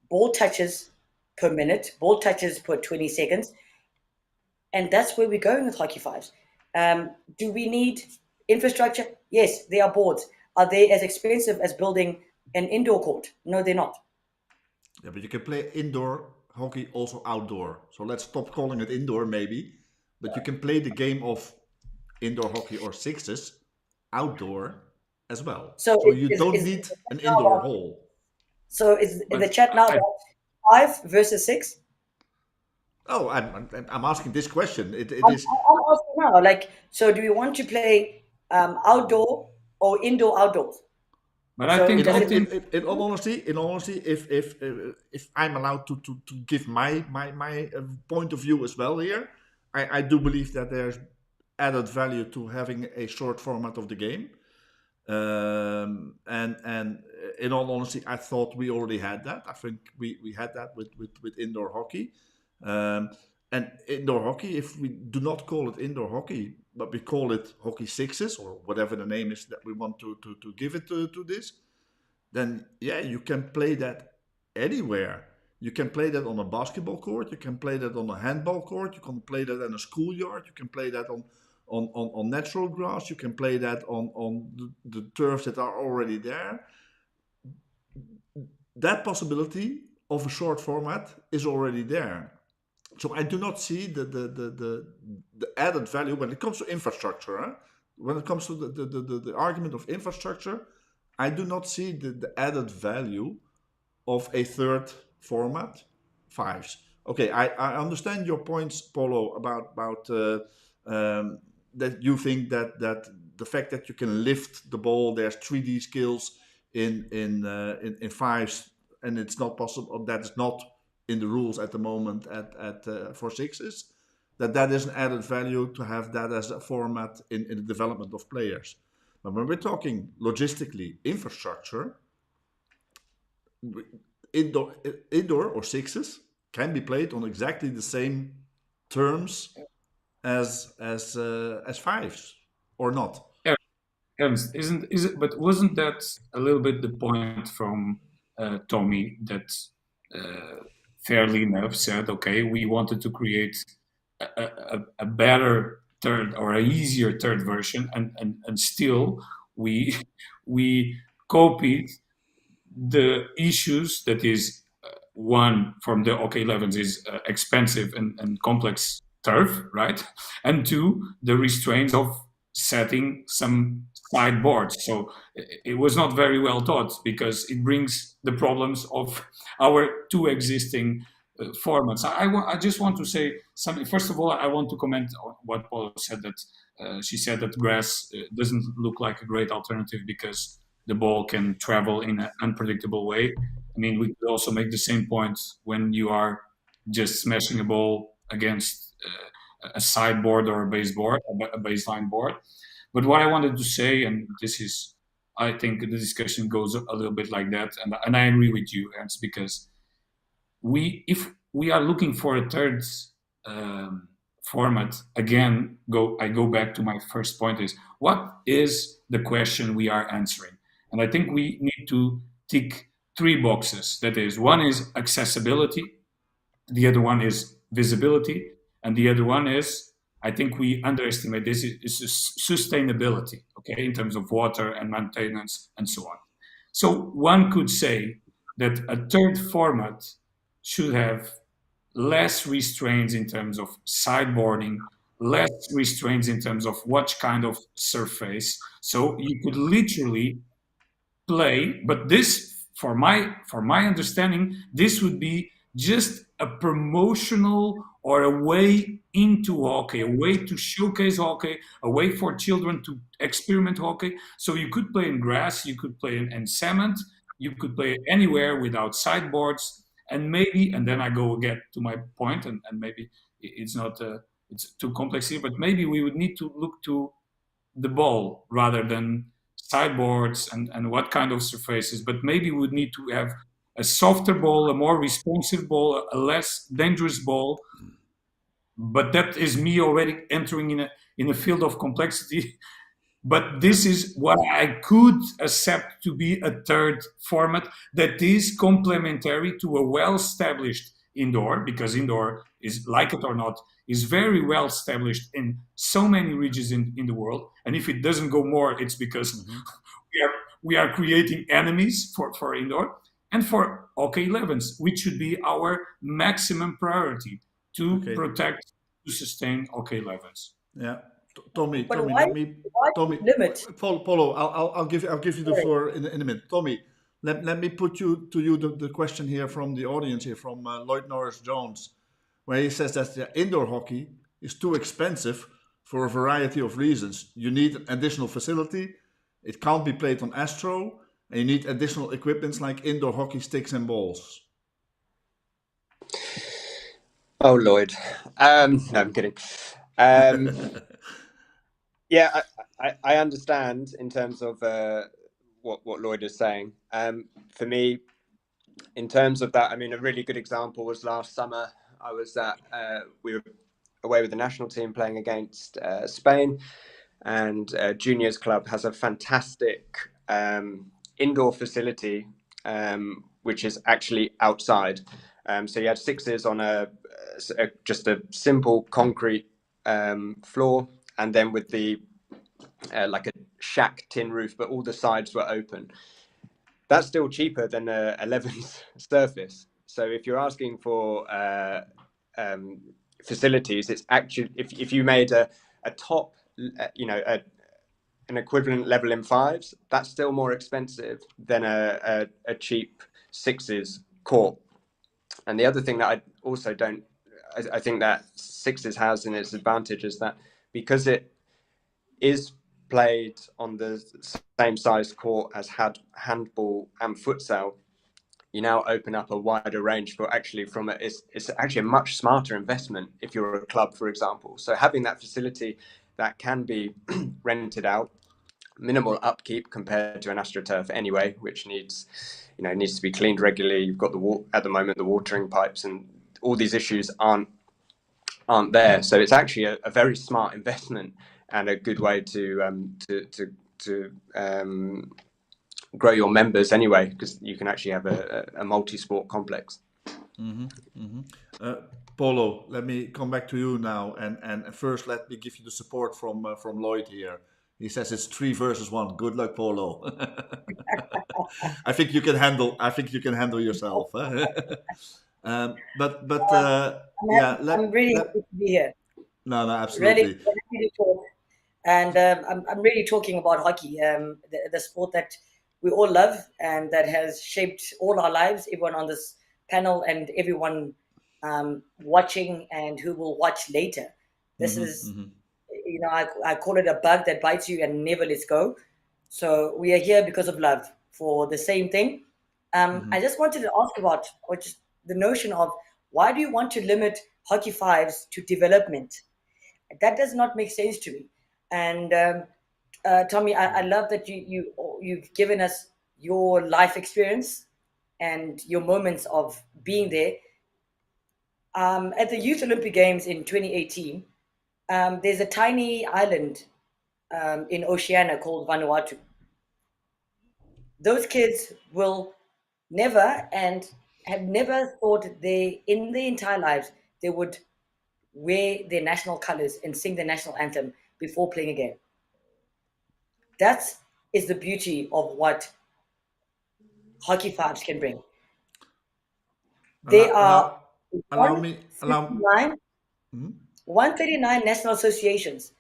ball touches per minute, ball touches per 20 seconds. And that's where we're going with Hockey Fives. Do we need infrastructure? Yes, there are boards. Are they as expensive as building an indoor court? No, they're not. Yeah, but you can play indoor hockey also outdoor. So let's stop calling it indoor maybe, but you can play the game of indoor hockey or sixes outdoor as well. So So you don't is need an indoor hole. so is But the chat now I, about 5 versus 6? Oh, I'm asking this question. It I'm is. asking now, like, so do we want to play outdoor or indoor outdoors? but I So think In does I all, it? think in all honesty, if I'm allowed to give my point of view as well here, I do believe that there's added value to having a short format of the game. And in all honesty, I thought we already had that. I think we had that with indoor hockey. Um, and indoor hockey, if we do not call it indoor hockey, but we call it hockey sixes or whatever the name is that we want to give it to this, then yeah, you can play that anywhere. You can play that on a basketball court, you can play that on a handball court, you can play that in a schoolyard, you can play that on natural grass, you can play that on the turfs that are already there. That possibility of a short format is already there. So I do not see the added value when it comes to infrastructure. Huh? When it comes to the argument of infrastructure, I do not see the added value of a third format, fives. Okay, I understand your points, Polo, about that you think that the fact that you can lift the ball, there's 3D skills in fives, and it's not possible. That is not in the rules at the moment at for sixes. That is an added value to have that as a format in the development of players. But when we're talking logistically infrastructure, indoor indoor or sixes can be played on exactly the same terms as fives or not. Ernst, isn't is it? But wasn't that a little bit the point from Tommy that fairly enough said, okay, we wanted to create a better third or a easier third version, and still we we copied the issues that is one from the OK11s is expensive and complex turf, right? And two, the restraints of setting some sideboards. So it was not very well thought because it brings the problems of our two existing formats. I just want to say something. First of all, I want to comment on what Paul said that she said that grass doesn't look like a great alternative because the ball can travel in an unpredictable way. I mean, we could also make the same point when you are just smashing a ball against a sideboard or a baseboard, a baseline board. But what I wanted to say, and this is, I think the discussion goes a little bit like that, and I agree with you, Ernst, because if we are looking for a third format, again, I go back to my first point: is what is the question we are answering? And I think we need to tick three boxes. That is, one is accessibility, the other one is visibility, and the other one is, I think we underestimate this, is sustainability, okay, in terms of water and maintenance and so on. So one could say that a third format should have less restraints in terms of sideboarding, less restraints in terms of what kind of surface. So you could literally play, but this, for my understanding, this would be just a promotional or a way into hockey, a way to showcase hockey, a way for children to experiment hockey. So you could play in grass, you could play in cement, you could play anywhere without sideboards, and maybe, and then I go again to my point, and maybe it's not it's too complex here, but maybe we would need to look to the ball rather than sideboards and what kind of surfaces. But maybe we would need to have a softer ball, a more responsive ball, a less dangerous ball. But that is me already entering in a field of complexity. But this is what I could accept to be a third format that is complementary to a well-established indoor, because indoor is, like it or not, is very well established in so many regions in the world. And if it doesn't go more, it's because we are creating enemies for indoor. And for OK 11s, which should be our maximum priority to protect, to sustain OK 11s. Yeah. Tommy, But Tommy, why, let me, why Tommy, limit? Polo, I'll give you the Sorry. floor in a minute. Tommy, let me put to you the question here from the audience here from Lloyd Norris Jones, where he says that the indoor hockey is too expensive for a variety of reasons. You need an additional facility. It can't be played on Astro, and you need additional equipments like indoor hockey sticks and balls. Oh, Lloyd. No, I'm kidding. Yeah, I understand in terms of what Lloyd is saying. For me, in terms of that, I mean, a really good example was last summer. I was at we were away with the national team playing against Spain, and Juniors Club has a fantastic indoor facility, which is actually outside. So you had sixes on just a simple concrete floor, and then with the like a shack tin roof, but all the sides were open. That's still cheaper than a 11's surface. So if you're asking for facilities, it's actually if you made a top, an equivalent level in fives, that's still more expensive than a cheap sixes court. And the other thing that I also don't, I think that sixes has in its advantage is that because it is played on the same size court as handball and futsal, you now open up a wider range for actually it's actually a much smarter investment if you're a club, for example. So having that facility that can be rented out, minimal upkeep compared to an AstroTurf anyway, which needs to be cleaned regularly. You've got at the moment the watering pipes, and all these issues aren't there. So it's actually a very smart investment and a good way to grow your members anyway, because you can actually have a multi-sport complex. Polo, let me come back to you now, and first let me give you the support from Lloyd here. He says it's 3 versus 1. Good luck, Polo. I think you can handle yourself. I'm really happy to be here. No, absolutely. Really happy to talk. And I'm really talking about hockey, the sport that we all love and that has shaped all our lives, everyone on this panel and everyone watching and who will watch later. This is, I call it a bug that bites you and never lets go. So we are here because of love for the same thing. I just wanted to ask about just the notion of why do you want to limit hockey fives to development? That does not make sense to me. And Tommy, I love that you've given us your life experience and your moments of being there. At the Youth Olympic Games in 2018, there's a tiny island in Oceania called Vanuatu. Those kids will never and have never thought in their entire lives they would wear their national colors and sing the national anthem before playing a game. That is the beauty of what hockey fives can bring. They are 139 national associations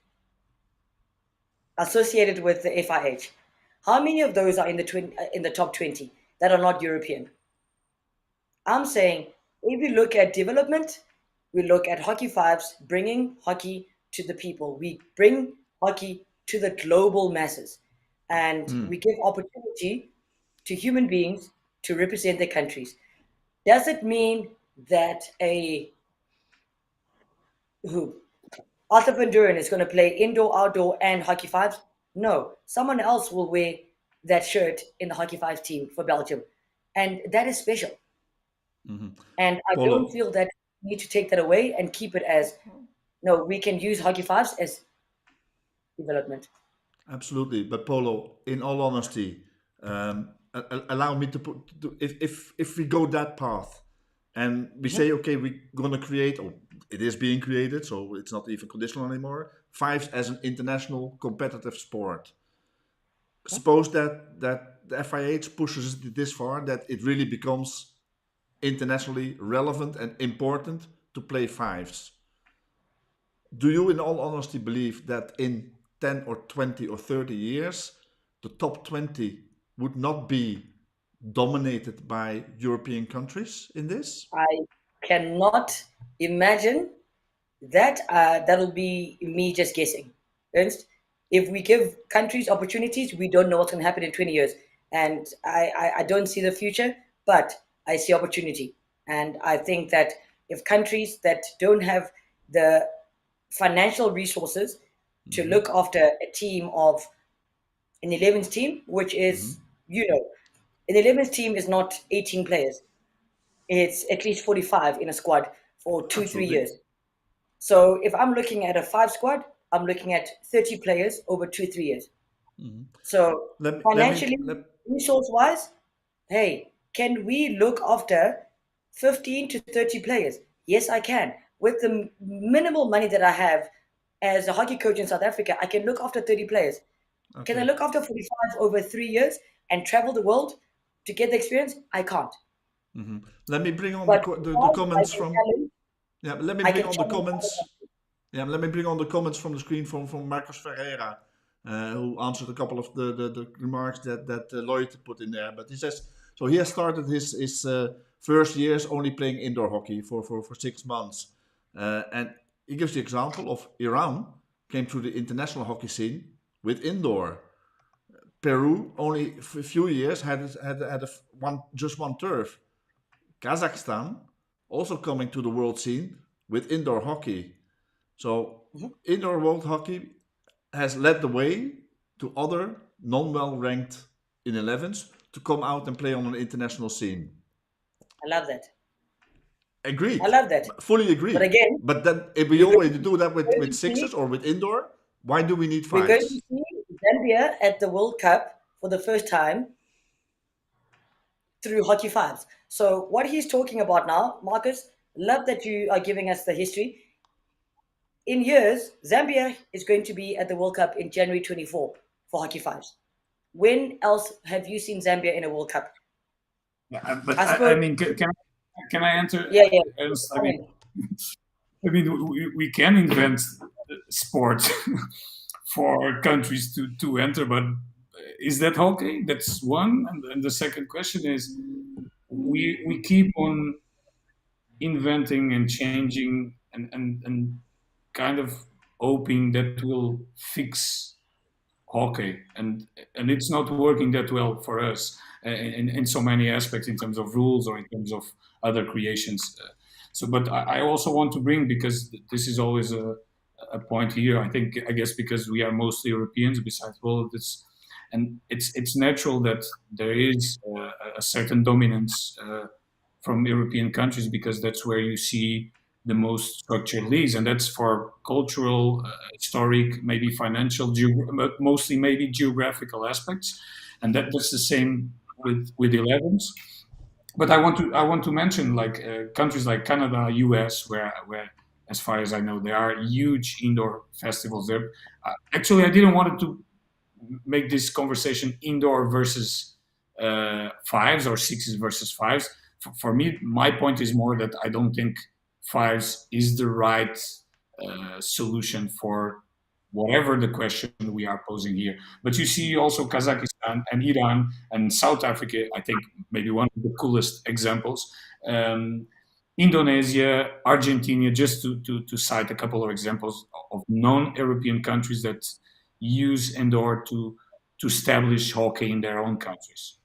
associated with the FIH. How many of those are in the top 20 that are not European? I'm saying if we look at development, we look at hockey fives bringing hockey to the people. We bring hockey to the global masses, and we give opportunity to human beings to represent their countries. Does it mean that Arthur Van Duren is going to play indoor, outdoor, and hockey fives? No, someone else will wear that shirt in the Hockey Fives team for Belgium. And that is special. And I don't Polo, feel that we need to take that away and keep it as no, we can use Hockey Fives as development. absolutely. But Polo, in all honesty, allow me to put if we go that path, and we say, okay, we're gonna create, or it is being created, so it's not even conditional anymore. Fives as an international competitive sport. Suppose that the FIH pushes it this far that it really becomes internationally relevant and important to play fives. Do you, in all honesty, believe that in 10 or 20 or 30 years, the top 20 would not be dominated by European countries in this? I cannot imagine that. That'll be me just guessing. Ernst, if we give countries opportunities, we don't know what's going to happen in 20 years. And I don't see the future, but I see opportunity. And I think that if countries that don't have the financial resources to look after a team of an 11th team, which is, an 11th team is not 18 players. It's at least 45 in a squad for 2, 3 Absolutely. years. So if I'm looking at a five squad, I'm looking at 30 players over 2, 3 years. So Let me financially, resource wise, hey, can we look after 15 to 30 players? Yes, I can. With the minimal money that I have as a hockey coach in South Africa, I can look after 30 players. Can I okay. look after 45 over 3 years and travel the world to get the experience? I can't. Let me bring on But the because I comments can from challenge, yeah. Let me I bring can on the challenge other comments. countries. Yeah, let me bring on the comments from the screen from Marcos Ferreira, who answered a couple of the remarks that Lloyd put in there. But he says, so he has started his first years only playing indoor hockey for 6 months. And he gives the example of Iran came to the international hockey scene with indoor. Peru only for a few years had just one turf. Kazakhstan also coming to the world scene with indoor hockey. So indoor world hockey has led the way to other non-well-ranked in 11s to come out and play on an international scene. I love that. I Agreed, love that. fully But agreed. again, But then if we we're going already do that going with to see sixes or with indoor, why do we need we're going to fives? see Zambia at the World Cup for the first time through Hockey Fives. So what he's talking about now, Marcus, love that you are giving us the history. In years, Zambia is going to be at the World Cup in January 24 for Hockey Fives. When else have you seen Zambia in a World Cup? Yeah, but I I suppose, mean, can I answer? yeah, yeah. Ernst? I mean, I mean, we can invent sport for countries to enter, but is that okay? That's one. And the second question is, we keep on inventing and changing and kind of hoping that will fix hockey, and it's not working that well for us in so many aspects, in terms of rules or in terms of other creations. So, but I also want to bring, because this is always a point here. I guess because we are mostly Europeans, besides all this, and it's natural that there is a certain dominance from European countries, because that's where you see the most structured leagues, and that's for cultural, historic, maybe financial, but mostly maybe geographical aspects, and that's the same with 11s. But I want to mention, like, countries like Canada, US, where as far as I know there are huge indoor festivals there. Actually, I didn't want to make this conversation indoor versus fives, or sixes versus fives. For me, my point is more that I don't think fives is the right solution for whatever the question we are posing here. But you see also Kazakhstan and Iran and South Africa, I think maybe one of the coolest examples. Um, Indonesia, Argentina, just to cite a couple of examples of non-European countries that use indoor to establish hockey in their own countries.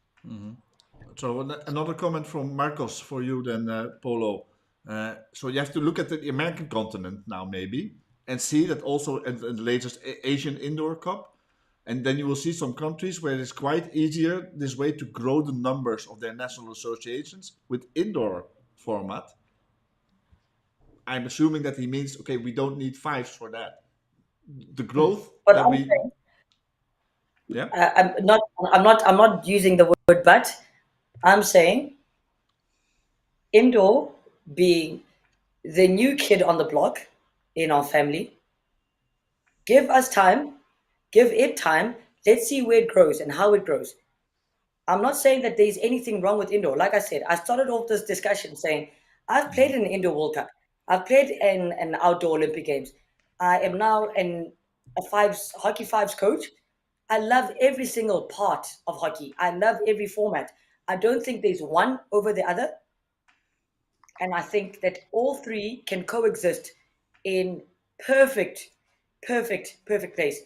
So another comment from Marcos for you then, Polo. So you have to look at the American continent now maybe and see that also at the latest Asian Indoor Cup, And then you will see some countries where it's quite easier this way to grow the numbers of their national associations with indoor format. I'm assuming that he means, okay, we don't need fives for that. The growth But that I'm we, saying, yeah. I'm not using the word but. I'm saying indoor being the new kid on the block in our family. Give us time, give it time. Let's see where it grows and how it grows. I'm not saying that there's anything wrong with indoor. Like I said, I started off this discussion saying I've played in an indoor World Cup. I've played in an outdoor Olympic Games. I am now a hockey fives coach. I love every single part of hockey. I love every format. I don't think there's one over the other. And I think that all three can coexist in perfect, perfect place.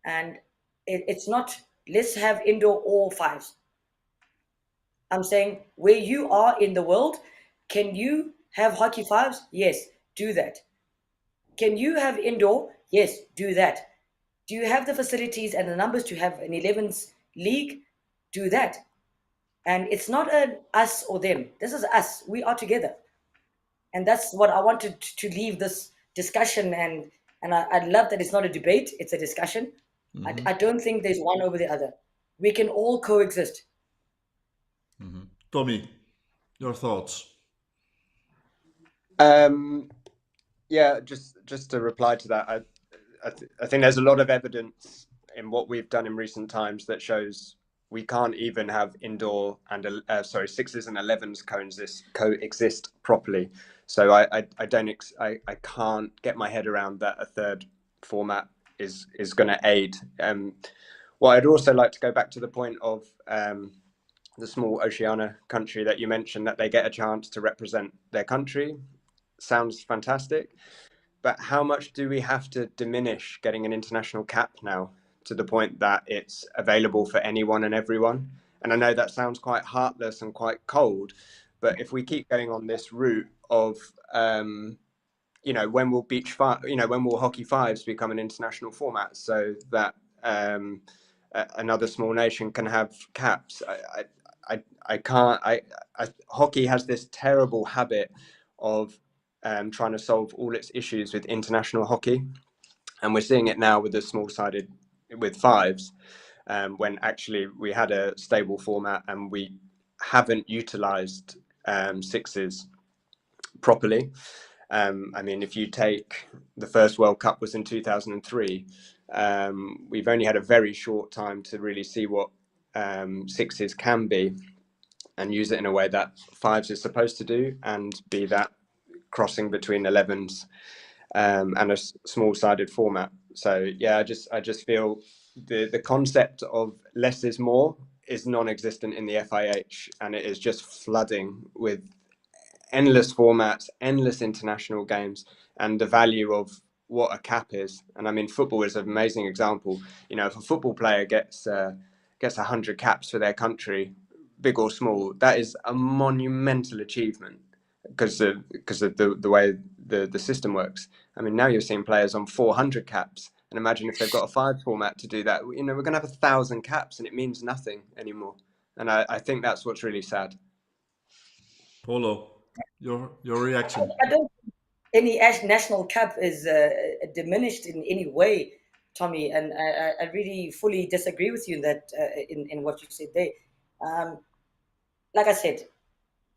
And it's not let's have indoor all fives. I'm saying where you are in the world, can you have hockey fives? Yes, do that. Can you have indoor? Yes, do that. Do you have the facilities and the numbers to have an 11s league? Do that. And it's not an us or them. This is us. We are together. And that's what I wanted to leave this discussion. And I love that it's not a debate, it's a discussion. I don't think there's one over the other. We can all coexist. Tommy, your thoughts? Yeah, just to reply to that, I think there's a lot of evidence in what we've done in recent times that shows we can't even have indoor and sixes and 11s coexist properly. So I can't get my head around that a third format is going to aid. Well, I'd also like to go back to the point of the small Oceania country that you mentioned, that they get a chance to represent their country. Sounds fantastic. But how much do we have to diminish getting an international cap now to the point that it's available for anyone and everyone? And I know that sounds quite heartless and quite cold, but if we keep going on this route of, when will when will hockey fives become an international format so that another small nation can have caps? I can't. Hockey has this terrible habit of trying to solve all its issues with international hockey, and we're seeing it now with the small-sided with fives, when actually we had a stable format and we haven't utilized sixes properly. I mean, if you take the first World Cup was in 2003, we've only had a very short time to really see what sixes can be and use it in a way that fives is supposed to do, and be that crossing between 11s and a small-sided format. So yeah, I just feel the concept of less is more is non-existent in the FIH, and it is just flooding with endless formats, endless international games, and the value of what a cap is. And I mean, football is an amazing example. If a football player gets 100 caps for their country, big or small, that is a monumental achievement because of the way the system works. I mean, now you're seeing players on 400 caps, and imagine if they've got a five format to do that. We're going to have 1,000 caps, and it means nothing anymore. And I think that's what's really sad. Polo, your reaction? I don't think any national cup is diminished in any way, Tommy, and I really fully disagree with you in that in what you said there. Um, like I said,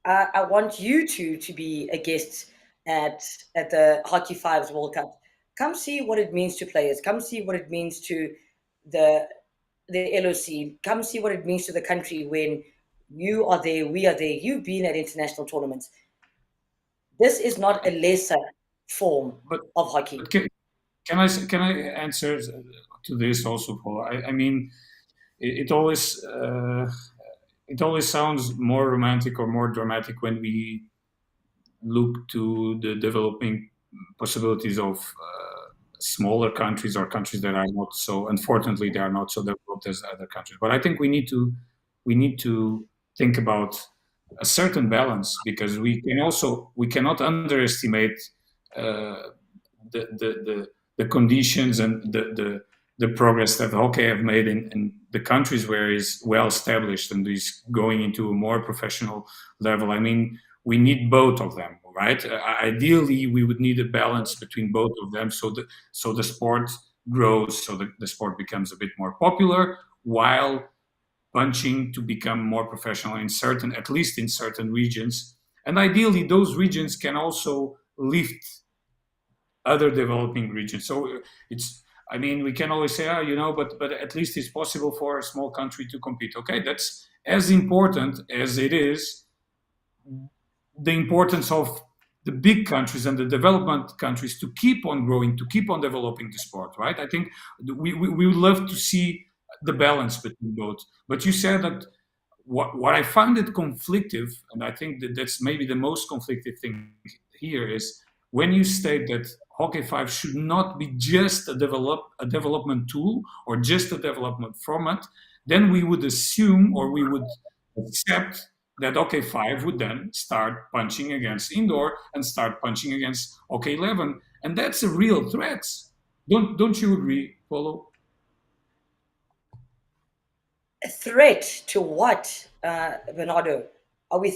I want you to be a guest at the Hockey Fives World Cup. Come see what it means to players. Come see what it means to the LOC. Come see what it means to the country when you are there, we are there. You've been at international tournaments. This is not a lesser form But, of hockey. but can I answer to this also, Paul? I mean, it always sounds more romantic or more dramatic when we look to the developing possibilities of smaller countries or countries that are not so, unfortunately, they are not so developed as other countries. But I think we need to think about a certain balance, because we cannot underestimate the conditions and the progress that hockey have made in the countries where it's well established and is going into a more professional level. I mean, we need both of them, right? Ideally, we would need a balance between both of them, so the sport grows, so the sport becomes a bit more popular, while punching to become more professional in certain, at least in certain regions. And ideally, those regions can also lift other developing regions. So it's, I mean, we can always say, but at least it's possible for a small country to compete. Okay, that's as important as it is the importance of the big countries and the development countries to keep on growing, to keep on developing the sport, right? I think we would love to see the balance between both. But you said that what I find it conflictive, and I think that that's maybe the most conflictive thing here, is when you state that Hockey 5 should not be just a development tool or just a development format, then we would assume, or we would accept, that OK 5 would then start punching against indoor and start punching against OK 11, and that's a real threat. Don't you agree, Paulo? A threat to what, Bernardo? Are we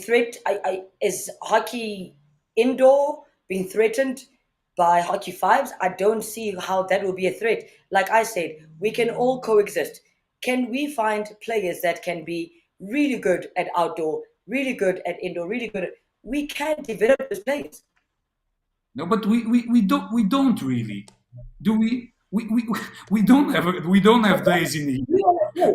is hockey indoor being threatened by hockey fives? I don't see how that will be a threat. Like I said, we can all coexist. Can we find players that can be really good at outdoor, really good at indoor, really good at, we can develop those players. No, but we don't really, do we? We don't have days in the year.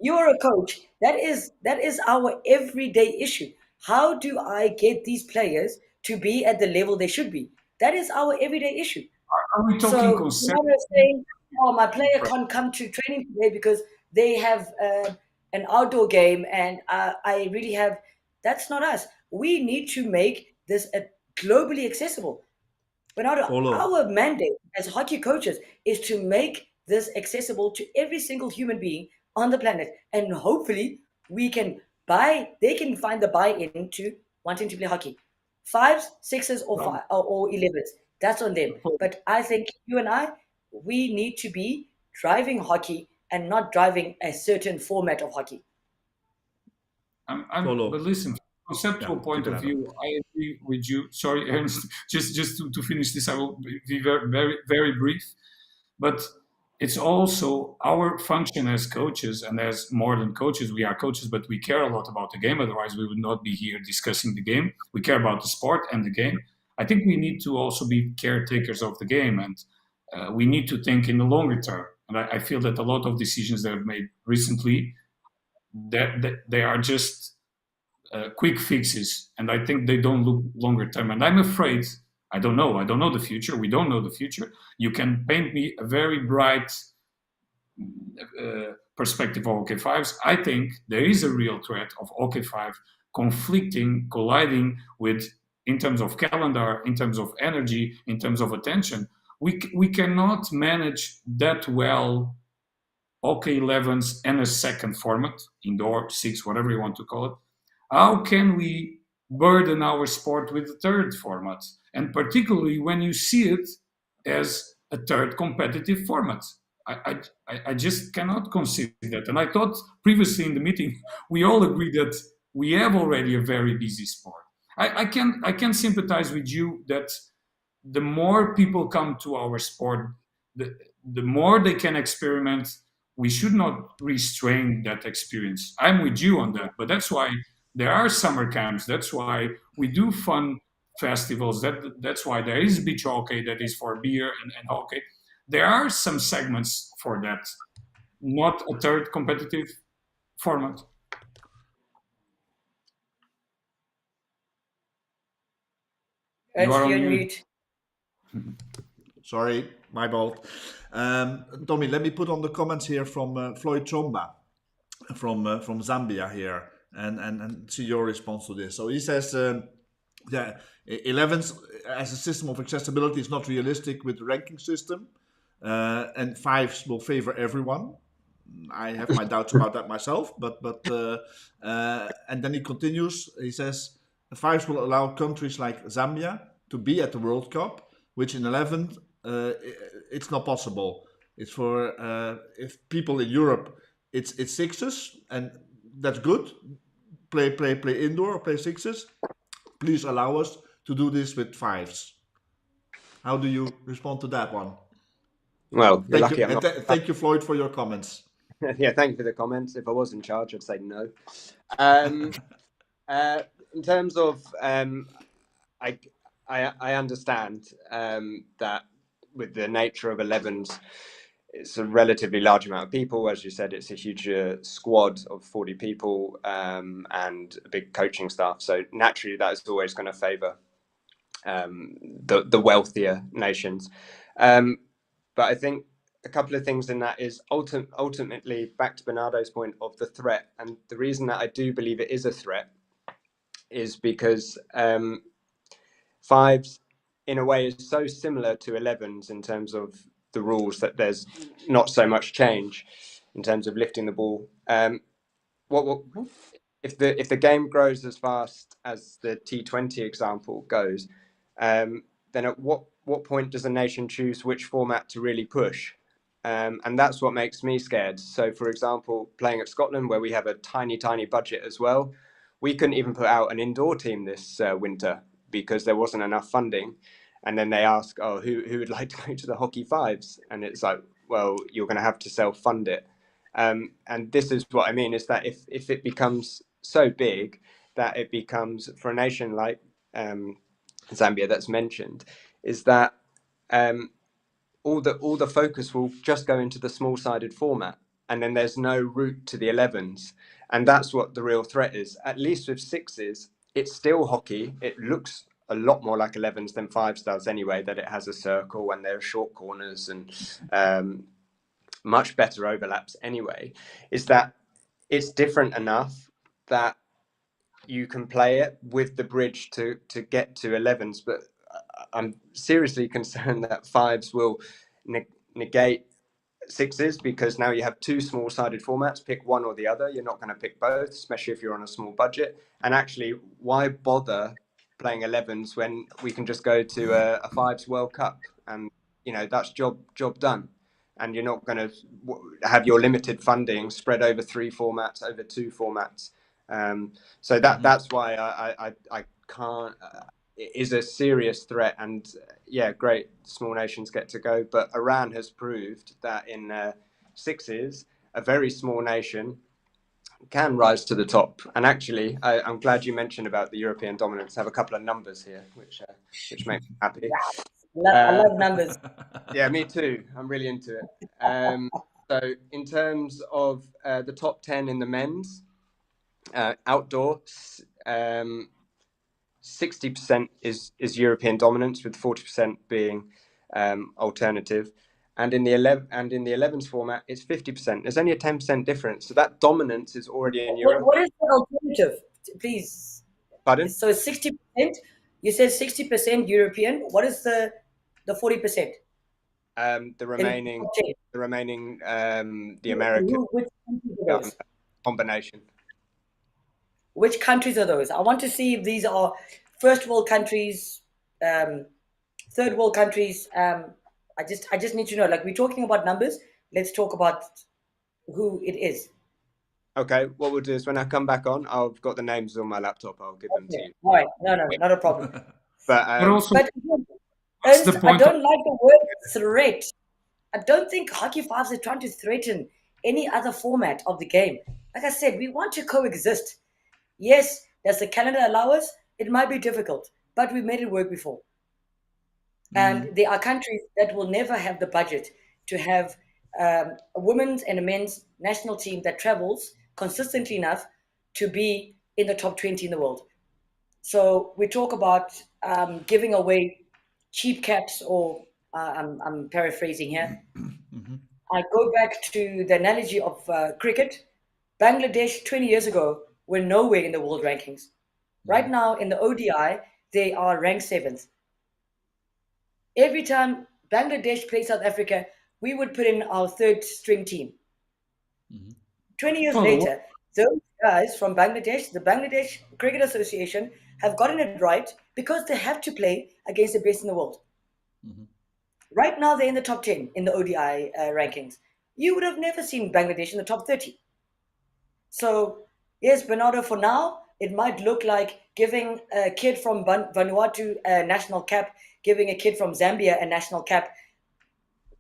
You're a coach. That is our everyday issue. How do I get these players to be at the level they should be? That is our everyday issue. Are we talking So concept? someone is saying, "Oh, my player can't come to training today because they have an outdoor game, and I really have." That's not us. We need to make this globally accessible. Bernardo, Paulo. our mandate as hockey coaches is to make this accessible to every single human being on the planet, and hopefully we can they can find the buy-in to wanting to play hockey. Fives, sixes, or 11s. That's on them. But I think you and I, we need to be driving hockey and not driving a certain format of hockey. Paulo. But listen, from a conceptual point of view, I agree with you. Sorry, Ernst, just to finish this, I will be very, very, very brief. But it's also our function as coaches, and as more than coaches, we are coaches, but we care a lot about the game. Otherwise, we would not be here discussing the game. We care about the sport and the game. I think we need to also be caretakers of the game, and we need to think in the longer term. And I feel that a lot of decisions that have made recently, that they are just quick fixes, and I think they don't look longer term. And I'm afraid, I don't know the future. We don't know the future. You can paint me a very bright perspective of OK5s. I think there is a real threat of OK5 colliding with, in terms of calendar, in terms of energy, in terms of attention. We cannot manage that well OK11s and a second format, indoor, six, whatever you want to call it. How can we burden our sport with the third format? And particularly when you see it as a third competitive format. I just cannot conceive that. And I thought previously in the meeting, we all agree that we have already a very busy sport. I can sympathize with you that the more people come to our sport, the more they can experiment. We should not restrain that experience. I'm with you on that, but that's why there are summer camps. That's why we do fun festivals. That's why there is beach hockey that is for beer and hockey. There are some segments for that, not a third competitive format. You are on mute. Sorry, my fault. Tommy, let me put on the comments here from Floyd Chomba from Zambia here, and see your response to this. So he says, yeah, 11s as a system of accessibility is not realistic with the ranking system, and 5s will favor everyone. I have my doubts about that myself, but and then he continues. He says 5s will allow countries like Zambia to be at the World Cup, which in 11 it's not possible. It's for if people in Europe, it's sixes, and that's good. Play indoor or play sixes. Please allow us to do this with fives. How do you respond to that one? Well, you're Thank you, lucky I'm and not. thank you, Floyd, for your comments. Yeah, thank you for the comments. If I was in charge, I'd say no. Um, in terms of, I, I understand that with the nature of 11s, it's a relatively large amount of people. As you said, it's a huge squad of 40 people and a big coaching staff. So naturally, that is always going to favour the wealthier nations. But I think a couple of things in that is ultimately back to Bernardo's point of the threat. And the reason that I do believe it is a threat is because fives, in a way, is so similar to 11s in terms of the rules that there's not so much change in terms of lifting the ball. What if the game grows as fast as the T20 example goes, then at what point does a nation choose which format to really push? And that's what makes me scared. So, for example, playing at Scotland, where we have a tiny budget as well, we couldn't even put out an indoor team this winter because there wasn't enough funding. And then they ask, oh, who would like to go to the Hockey Fives? And it's like, well, you're going to have to self-fund it. And this is what I mean, is that if it becomes so big that it becomes, for a nation like Zambia that's mentioned, is that all the focus will just go into the small-sided format, and then there's no route to the 11s. And that's what the real threat is. At least with sixes, it's still hockey. It looks a lot more like 11s than fives does anyway, that it has a circle and there are short corners and much better overlaps anyway, is that it's different enough that you can play it with the bridge to get to 11s. But I'm seriously concerned that fives will negate sixes, because now you have two small-sided formats. Pick one or the other. You're not going to pick both, especially if you're on a small budget. And actually, why bother playing 11s when we can just go to a fives World Cup, and that's job done. And you're not going to have your limited funding spread over three formats, over two formats. So that's why I can't. It is a serious threat, and yeah, great small nations get to go, but Iran has proved that in sixes, a very small nation can rise to the top. And actually, I'm glad you mentioned about the European dominance. I have a couple of numbers here, which make me happy. I love numbers. Yeah, me too. I'm really into it. So in terms of the top 10 in the men's outdoor, 60% is European dominance, with 40% being alternative. And in the 11s format, it's 50%. There's only a 10% difference. So that dominance is already in Europe. What is the alternative, please? Pardon? So 60%. You said 60% European. What is the 40%? The remaining, the American Which countries are those? combination. Which countries are those? I want to see if these are first world countries, third world countries. I just need to know. Like, we're talking about numbers. Let's talk about who it is. Okay, what we'll do is when I come back on, I've got the names on my laptop. I'll give them to you. All right, no, not a problem. But also, But what's the Ernst, I point? don't like the word threat. I don't think Hockey Fives are trying to threaten any other format of the game. Like I said, we want to coexist. Yes, does the calendar allow us? It might be difficult, but we've made it work before. And there are countries that will never have the budget to have a women's and a men's national team that travels consistently enough to be in the top 20 in the world. So we talk about giving away cheap caps, or I'm paraphrasing here. I go back to the analogy of cricket. Bangladesh 20 years ago were nowhere in the world rankings. Right now in the ODI, they are ranked 7th. Every time Bangladesh plays South Africa, we would put in our third string team. 20 years later, those guys from Bangladesh, the Bangladesh Cricket Association, have gotten it right because they have to play against the best in the world. Right now, they're in the top 10 in the ODI rankings. You would have never seen Bangladesh in the top 30. So, yes, Bernardo, for now, it might look like giving a kid from Vanuatu a national cap, giving a kid from Zambia a national cap,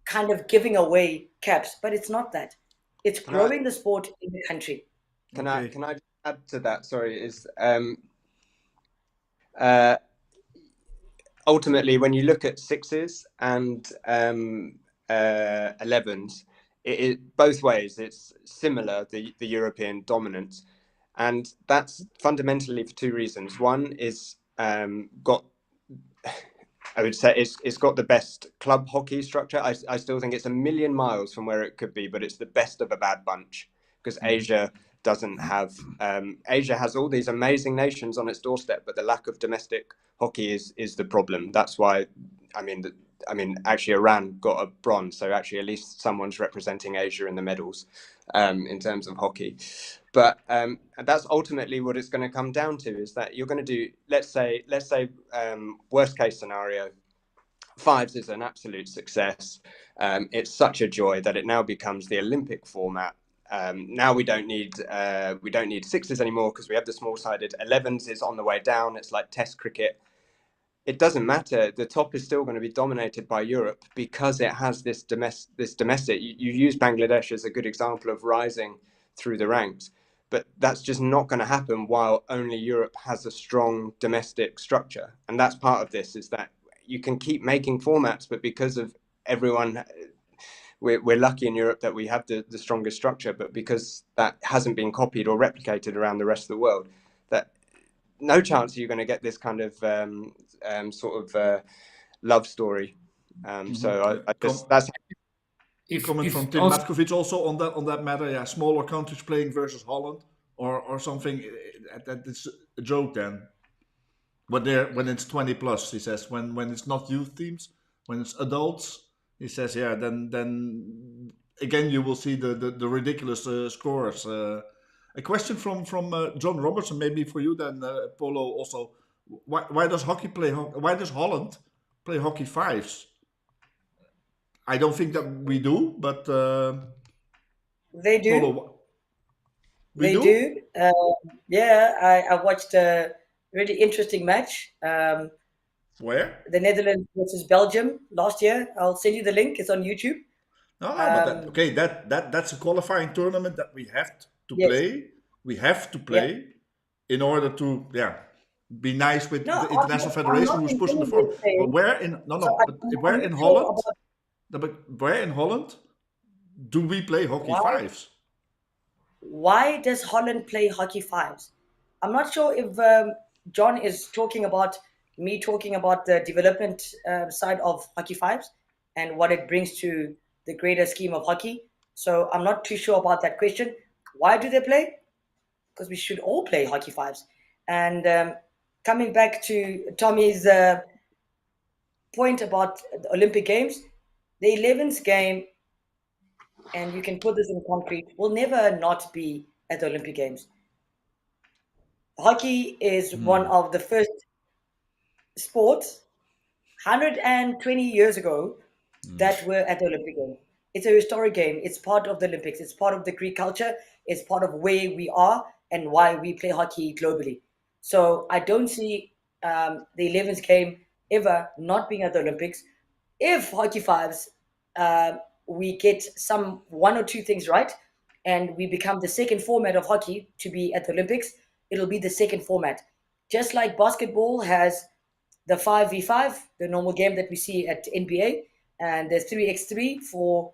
kind of giving away caps, but it's not that. It's Can I growing the sport in the country. Okay. can I just add to that? Sorry, is uh, ultimately when you look at sixes and 11s, it both ways. It's similar, the European dominance, and that's fundamentally for two reasons. One is got I would say it's got the best club hockey structure. I still think it's a million miles from where it could be, but it's the best of a bad bunch because Asia doesn't have. Asia has all these amazing nations on its doorstep, but the lack of domestic hockey is the problem. That's why, actually Iran got a bronze, so actually at least someone's representing Asia in the medals in terms of hockey. But that's ultimately what it's going to come down to, is that you're going to do, let's say worst case scenario, fives is an absolute success. It's such a joy that it now becomes the Olympic format. Now we don't need sixes anymore because we have the small-sided. 11s is on the way down. It's like Test cricket. It doesn't matter. The top is still going to be dominated by Europe because it has this domestic. You use Bangladesh as a good example of rising through the ranks, but that's just not going to happen while only Europe has a strong domestic structure. And that's part of this, is that you can keep making formats, but because of everyone, we're lucky in Europe that we have the strongest structure, but because that hasn't been copied or replicated around the rest of the world, that no chance you're going to get this kind of love story. So I just that's Comment from If Tim also, Matkovic also on that matter. Yeah, smaller countries playing versus Holland or something. That is a joke then. When it's 20 plus, he says. When it's not youth teams, when it's adults, he says. Yeah, then again you will see the ridiculous scores. A question from John Robertson, maybe for you then, Polo also. Why does hockey play? Why does Holland play hockey fives? I don't think that we do, but They do. Polo, we They do. do. Yeah, I watched a really interesting match. Where? The Netherlands versus Belgium last year. I'll send you the link. It's on YouTube. No, but that Um, okay. That's a qualifying tournament that we have to yes. play. We have to Yeah. play in order to be nice with No, the international I'm federation not who's pushing the condemning form. this But saying. where in no So no, but where I'm not in sure Holland? about No, but where in Holland do we play hockey why fives? why does Holland play hockey fives? I'm not sure if John is talking about me talking about the development side of hockey fives and what it brings to the greater scheme of hockey. So I'm not too sure about that question. Why do they play? Because we should all play hockey fives. And coming back to Tommy's point about the Olympic Games, the 11th game, and you can put this in concrete, will never not be at the Olympic Games. Hockey is one of the first sports 120 years ago that were at the Olympic Games. It's a historic game. It's part of the Olympics. It's part of the Greek culture. It's part of where we are and why we play hockey globally. So I don't see the 11th game ever not being at the Olympics. If hockey fives, we get some one or two things right, and we become the second format of hockey to be at the Olympics, it'll be the second format. Just like basketball has the 5v5, the normal game that we see at NBA, and the 3x3 for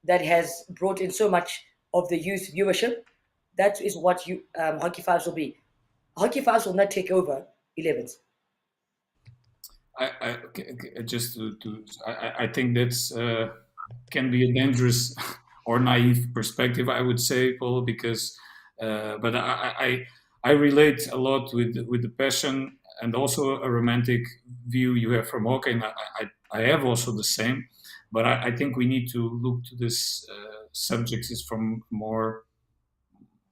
that has brought in so much of the youth viewership. That is what hockey fives will be. Hockey fives will not take over 11s. just I think that's can be a dangerous or naive perspective, I would say, Paul, because but I relate a lot with the passion and also a romantic view you have from hockey, and I have also the same, but I think we need to look to this subject is from more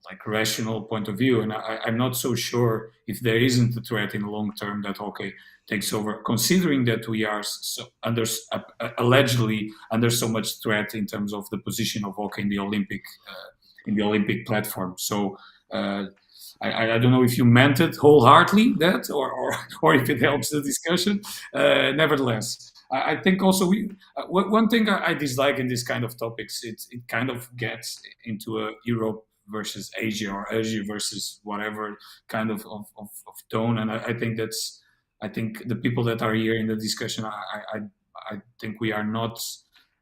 like rational point of view, and I'm not so sure if there isn't a threat in the long term that hockey takes over, considering that we are allegedly under so much threat in terms of the position of hockey in the Olympic platform. So I don't know if you meant it wholeheartedly that, or if it helps the discussion. Nevertheless, I think also one thing I dislike in this kind of topics, it kind of gets into a Europe versus Asia or Asia versus whatever kind of tone, and I think the people that are here in the discussion, I think we are not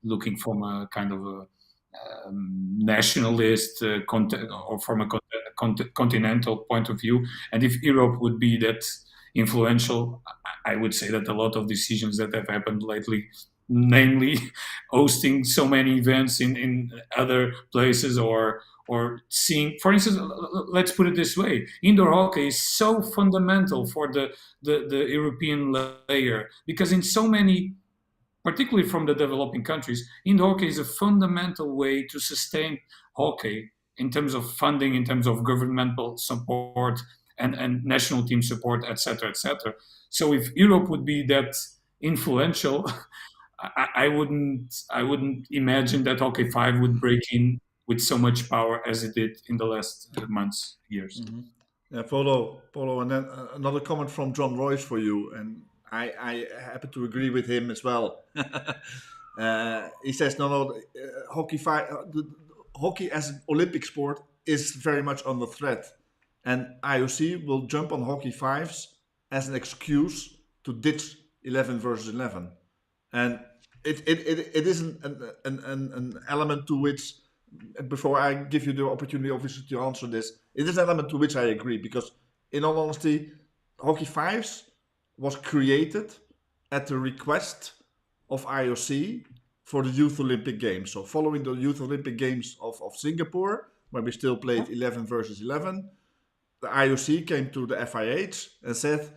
looking from a kind of a nationalist or from a continental point of view. And if Europe would be that influential, I would say that a lot of decisions that have happened lately, namely hosting so many events in other places, or seeing, for instance, let's put it this way: indoor hockey is so fundamental for the European layer, because in so many, particularly from the developing countries, indoor hockey is a fundamental way to sustain hockey in terms of funding, in terms of governmental support and national team support, etc., etc. So if Europe would be that influential, I wouldn't imagine that Hockey 5 would break in with so much power as it did in the last months, years. Mm-hmm. Yeah, Polo, and then another comment from John Royce for you, and I happen to agree with him as well. He says, no, hockey as an Olympic sport is very much under threat, and IOC will jump on hockey fives as an excuse to ditch 11 versus 11, and it is an element to which, before I give you the opportunity, obviously, to answer this, it is an element to which I agree, because, in all honesty, hockey fives was created at the request of IOC for the Youth Olympic Games. So following the Youth Olympic Games of Singapore, when we still played 11 versus 11, the IOC came to the FIH and said,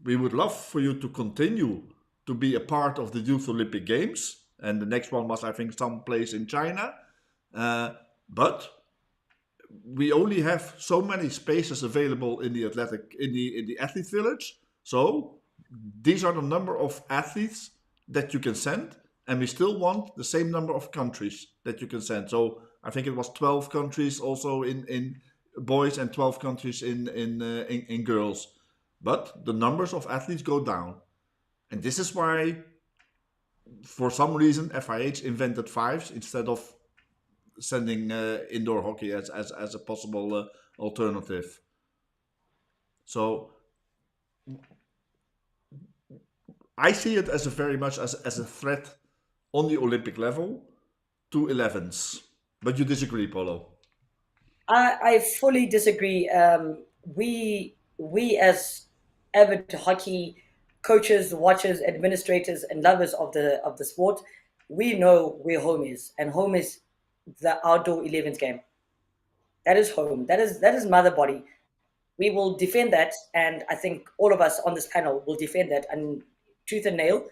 we would love for you to continue to be a part of the Youth Olympic Games. And the next one was, I think, someplace in China. But we only have so many spaces available in the athlete village. So these are the number of athletes that you can send, and we still want the same number of countries that you can send. So I think it was 12 countries also in boys and 12 countries in girls. But the numbers of athletes go down, and this is why, for some reason, FIH invented fives instead of sending indoor hockey as a possible alternative. So I see it as very much as a threat on the Olympic level to 11s. But you disagree, Polo? I fully disagree. We as avid hockey coaches, watchers, administrators, and lovers of the sport, we know where home is, and home is the outdoor 11s game. That is home. That is mother body. We will defend that, and I think all of us on this panel will defend that, and tooth and nail.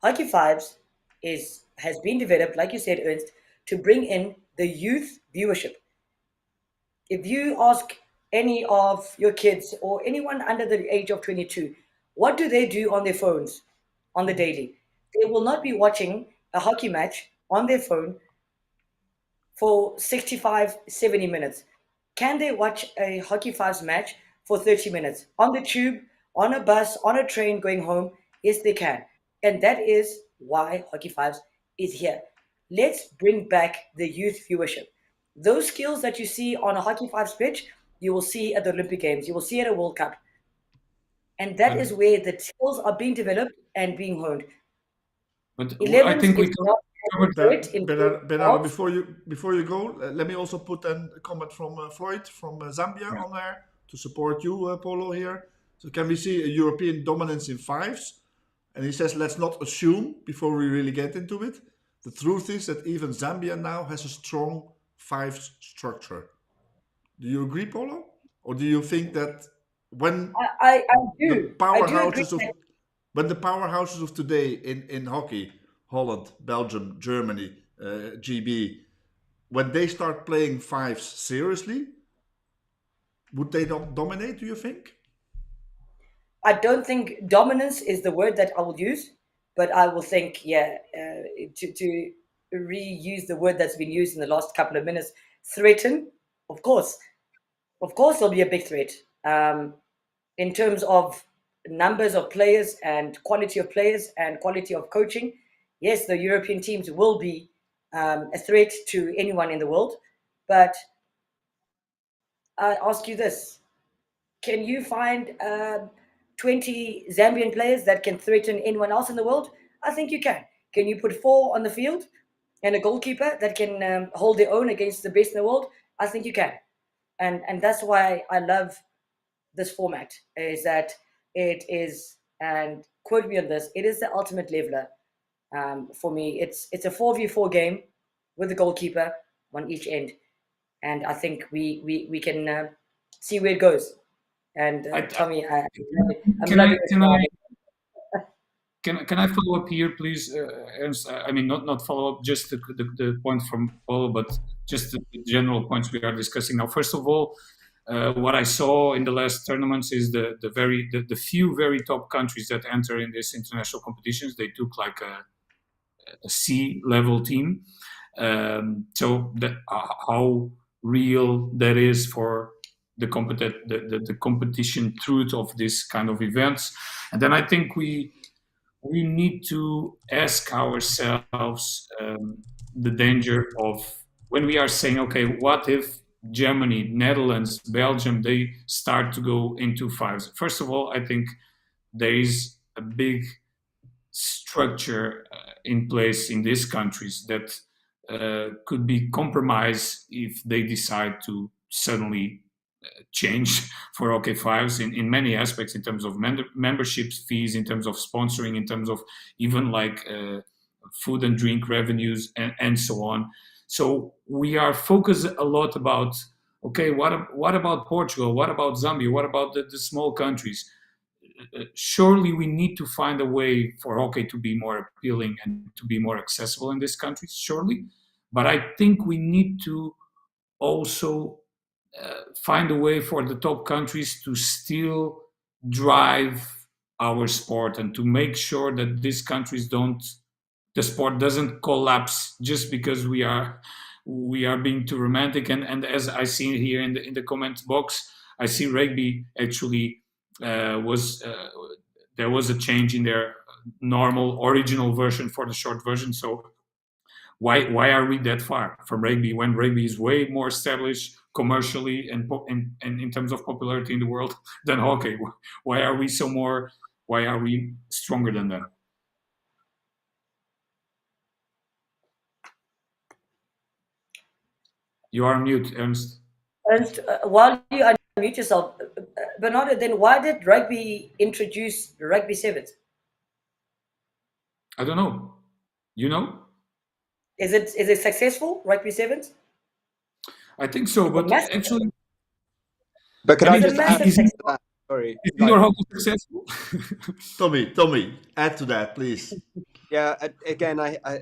Hockey Fives has been developed, like you said, Ernst, to bring in the youth viewership. If you ask any of your kids or anyone under the age of 22, what do they do on their phones on the daily? They will not be watching a hockey match on their phone for 65, 70 minutes. Can they watch a Hockey Fives match for 30 minutes on the tube, on a bus, on a train going home? Yes, they can. And that is why Hockey Fives is here. Let's bring back the youth viewership. Those skills that you see on a Hockey Fives pitch, you will see at the Olympic Games, you will see at a World Cup. And that is where the skills are being developed and being honed. But 11 I think we is not Bernardo, before you go, let me also put a comment from Floyd from Zambia on there to support you, Polo, here. So can we see a European dominance in fives? And he says, let's not assume before we really get into it. The truth is that even Zambia now has a strong fives structure. Do you agree, Polo? Or do you think that when I do. When the powerhouses of today in hockey, Holland, Belgium, Germany, GB, when they start playing fives seriously, would they not dominate? Do you think? I don't think dominance is the word that I will use, but I will think, yeah, to reuse the word that's been used in the last couple of minutes, threaten. Of course, of course, there'll be a big threat. In terms of numbers of players and quality of coaching, yes, the European teams will be a threat to anyone in the world. But I ask you this: can you find 20 Zambian players that can threaten anyone else in the world? I think you can. Can you put four on the field and a goalkeeper that can hold their own against the best in the world? I think you can. And that's why I love this format, is that it is, and quote me on this, it is the ultimate leveler. For me, it's a 4v4 game with the goalkeeper on each end. And I think we can see where it goes. And I, Tommy, I'm can I loving can I it. can I follow up here, please, Ernst? I mean, not follow up just the point from Paulo, but just the general points we are discussing now. First of all, what I saw in the last tournaments is the few very top countries that enter in these international competitions. They took like a C level team. So how real that is for the competition truth of this kind of events. And then I think we need to ask ourselves the danger of when we are saying, okay, what if Germany, Netherlands, Belgium, they start to go into fives? First of all, I think there is a big structure in place in these countries that could be compromised if they decide to suddenly change for OK Fives in many aspects, in terms of memberships fees, in terms of sponsoring, in terms of even like food and drink revenues, and so on. So we are focused a lot about, okay, what about Portugal? What about Zambia? What about the small countries? Surely we need to find a way for hockey to be more appealing and to be more accessible in these countries, surely. But I think we need to also find a way for the top countries to still drive our sport and to make sure that these countries the sport doesn't collapse just because we are being too romantic. And as I see here in the comments box, I see rugby actually was there was a change in their normal original version for the short version. So why are we that far from rugby when rugby is way more established commercially and in terms of popularity in the world than hockey? Why are we so more? Why are we stronger than that? You are on mute, Ernst. Ernst, while you unmute yourself, Bernardo, then why did rugby introduce rugby sevens? I don't know. You know? Is it successful, rugby sevens? I think so, It's a but massive, actually, But could I I mean, it's a just add massive is success. to that? Sorry, is like, your hockey successful? Tommy, add to that, please. yeah. Again, I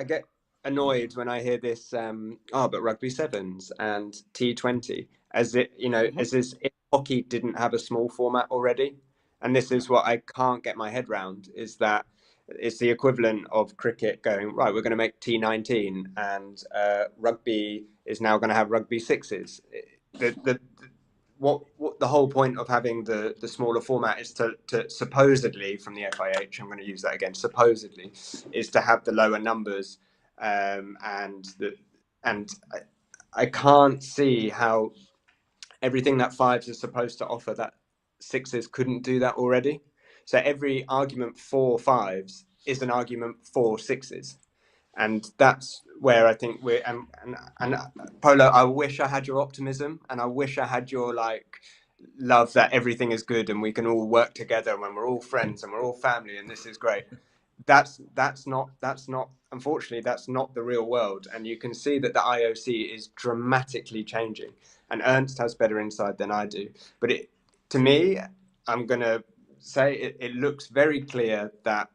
get annoyed when I hear this. But rugby sevens and T20, as it, as if hockey didn't have a small format already. And this is what I can't get my head round: is that it's the equivalent of cricket going, right, we're going to make T19, and rugby is now going to have rugby sixes. The what the whole point of having the smaller format is to supposedly, from the FIH, I'm going to use that again, supposedly, is to have the lower numbers, and I can't see how everything that fives is supposed to offer that sixes couldn't do that already. So every argument for fives is an argument for sixes, and that's where I think we're and Polo, I wish I had your optimism, and I wish I had your love that everything is good and we can all work together when we're all friends and we're all family and this is great. That's not unfortunately that's not the real world, and you can see that the IOC is dramatically changing, and Ernst has better insight than I do, but to me, I'm going to say it looks very clear that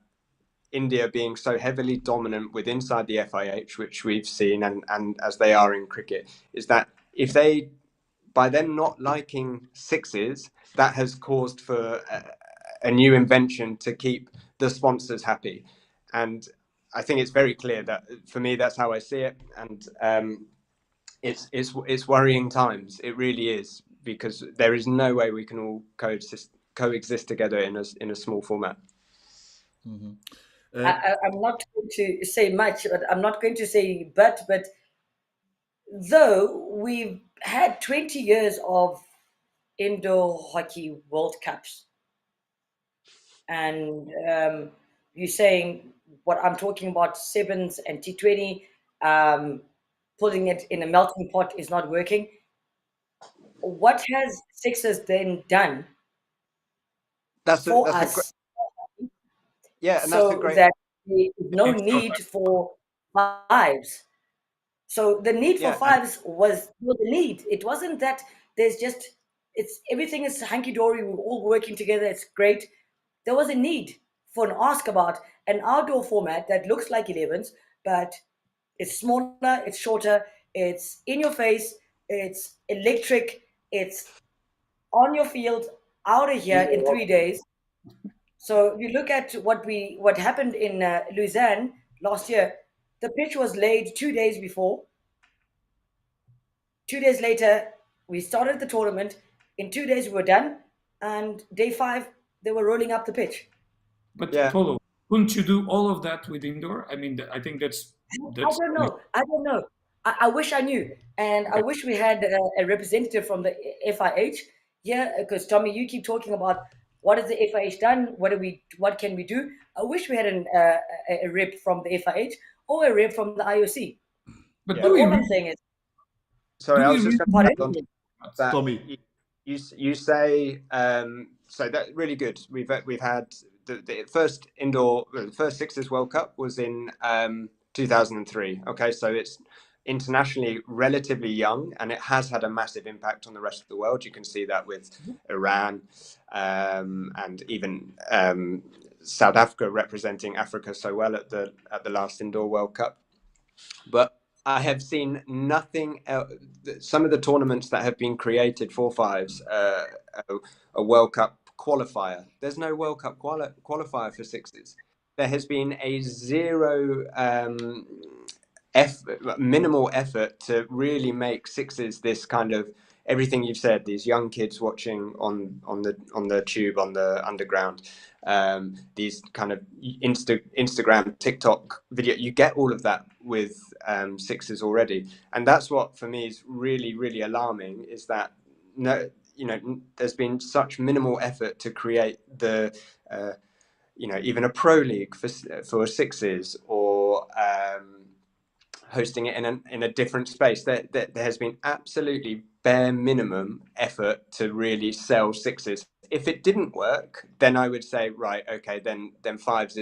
India being so heavily dominant with inside the FIH, which we've seen, and as they are in cricket, is that if they, by them not liking sixes, that has caused for a new invention to keep the sponsors happy. And I think it's very clear that, for me, that's how I see it. And it's worrying times. It really is, because there is no way we can all coexist together in a small format. I'm not going to say much, but I'm not going to say but though we've had 20 years of indoor hockey World Cups, and you're saying what I'm talking about, sevens and T20, putting it in a melting pot is not working. What has Sixers then done for That's a great, us yeah, and that's a so great. that there is no need for fives? So the need for Yeah, fives was the need. It wasn't that there's just it's everything is hunky dory. We're all working together. It's great. There was a need for an ask about an outdoor format that looks like 11s, but it's smaller, it's shorter, it's in your face, it's electric, it's on your field, out of here in 3 days. So you look at what happened in Lausanne last year. The pitch was laid 2 days before. 2 days later, we started the tournament. In 2 days, we were done. And day 5, they were rolling up the pitch. But yeah. Polo, couldn't you do all of that with indoor? I mean, I think that's I don't know. I don't know. I wish I knew. And I okay. wish we had a representative from the FIH. Yeah, because Tommy, you keep talking about what has the FIH done? What can we do? I wish we had a rep from the FIH or a rep from the IOC. But Yeah. But do we all I'm really, saying is, Sorry, do I we was just really going to pardon? add on need that. Tommy. You say, so that's really good. We've had the first the first Sixers World Cup was in 2003. Okay, so it's internationally relatively young, and it has had a massive impact on the rest of the world. You can see that with Iran, and even South Africa representing Africa so well at the last indoor World Cup. But I have seen nothing else. Some of the tournaments that have been created for fives, a World Cup qualifier. There's no World Cup qualifier for sixes. There has been a zero minimal effort to really make sixes this kind of everything you've said. These young kids watching on the tube, on the underground. These kind of Instagram, TikTok video, you get all of that with sixes already, and that's what for me is really, really alarming. Is that there's been such minimal effort to create the even a pro league for sixes, or hosting it in a different space. There has been absolutely bare minimum effort to really sell sixes. If it didn't work, then I would say, right, okay, then fives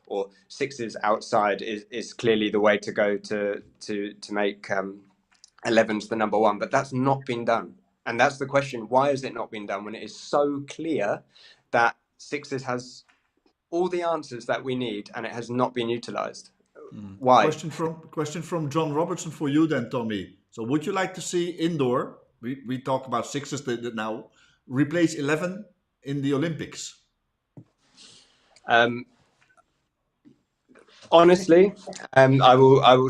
or sixes outside is clearly the way to go to make 11s the number one. But that's not been done, and that's the question: why has it not been done when it is so clear that sixes has all the answers that we need, and it has not been utilized? Why? Question from John Robertson for you then, Tommy. So would you like to see indoor? We talk about sixes now. Replace 11 in the Olympics. Honestly, I'll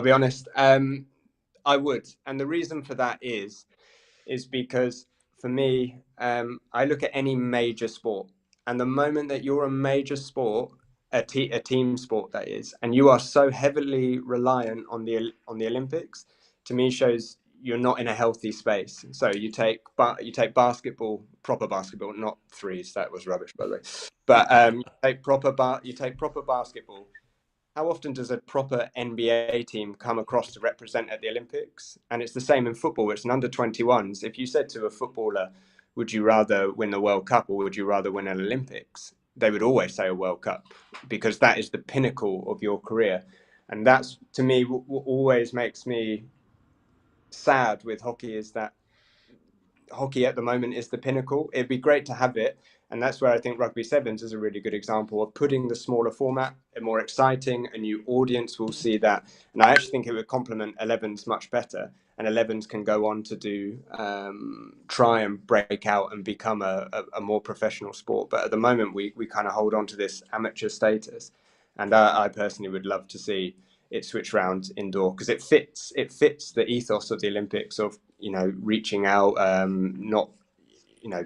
be honest. I would, and the reason for that is because for me, I look at any major sport, and the moment that you're a major sport, a team sport that is, and you are so heavily reliant on the Olympics, to me shows you're not in a healthy space. So you take basketball, proper basketball, not threes. That was rubbish, by the way. But you take proper basketball. How often does a proper NBA team come across to represent at the Olympics? And it's the same in football. It's an under-21s. If you said to a footballer, would you rather win the World Cup or would you rather win an Olympics? They would always say a World Cup, because that is the pinnacle of your career. And that's, to me, what always makes me sad with hockey, is that hockey at the moment is the pinnacle. It'd be great to have it. And that's where I think rugby sevens is a really good example of putting the smaller format and more exciting. A new audience will see that. And I actually think it would complement 11s much better. And 11s can go on to do try and break out and become a more professional sport. But at the moment, we kind of hold on to this amateur status. And I personally would love to see it switch around indoor because it fits the ethos of the Olympics of, you know, reaching out, not, you know,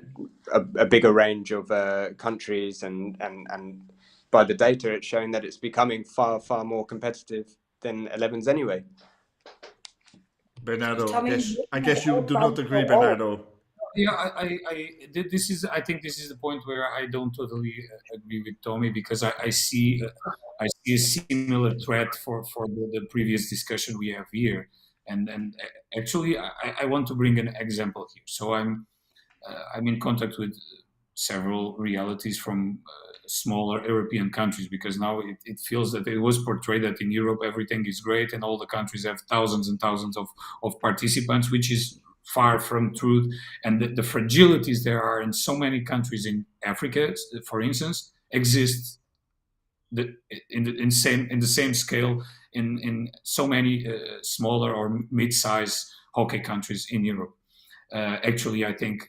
a bigger range of countries, and by the data it's showing that it's becoming far more competitive than 11s anyway. Bernardo, Tommy, I guess you do not agree, Bernardo. Yeah, I think this is the point where I don't totally agree with Tommy, because I see a similar threat for the previous discussion we have here, and actually I want to bring an example here. So I'm in contact with several realities from smaller European countries, because now it feels that it was portrayed that in Europe everything is great and all the countries have thousands and thousands of participants, which is far from truth. And the fragilities there are in so many countries in Africa, for instance, exist in the same scale in so many smaller or mid-sized hockey countries in Europe. Actually, I think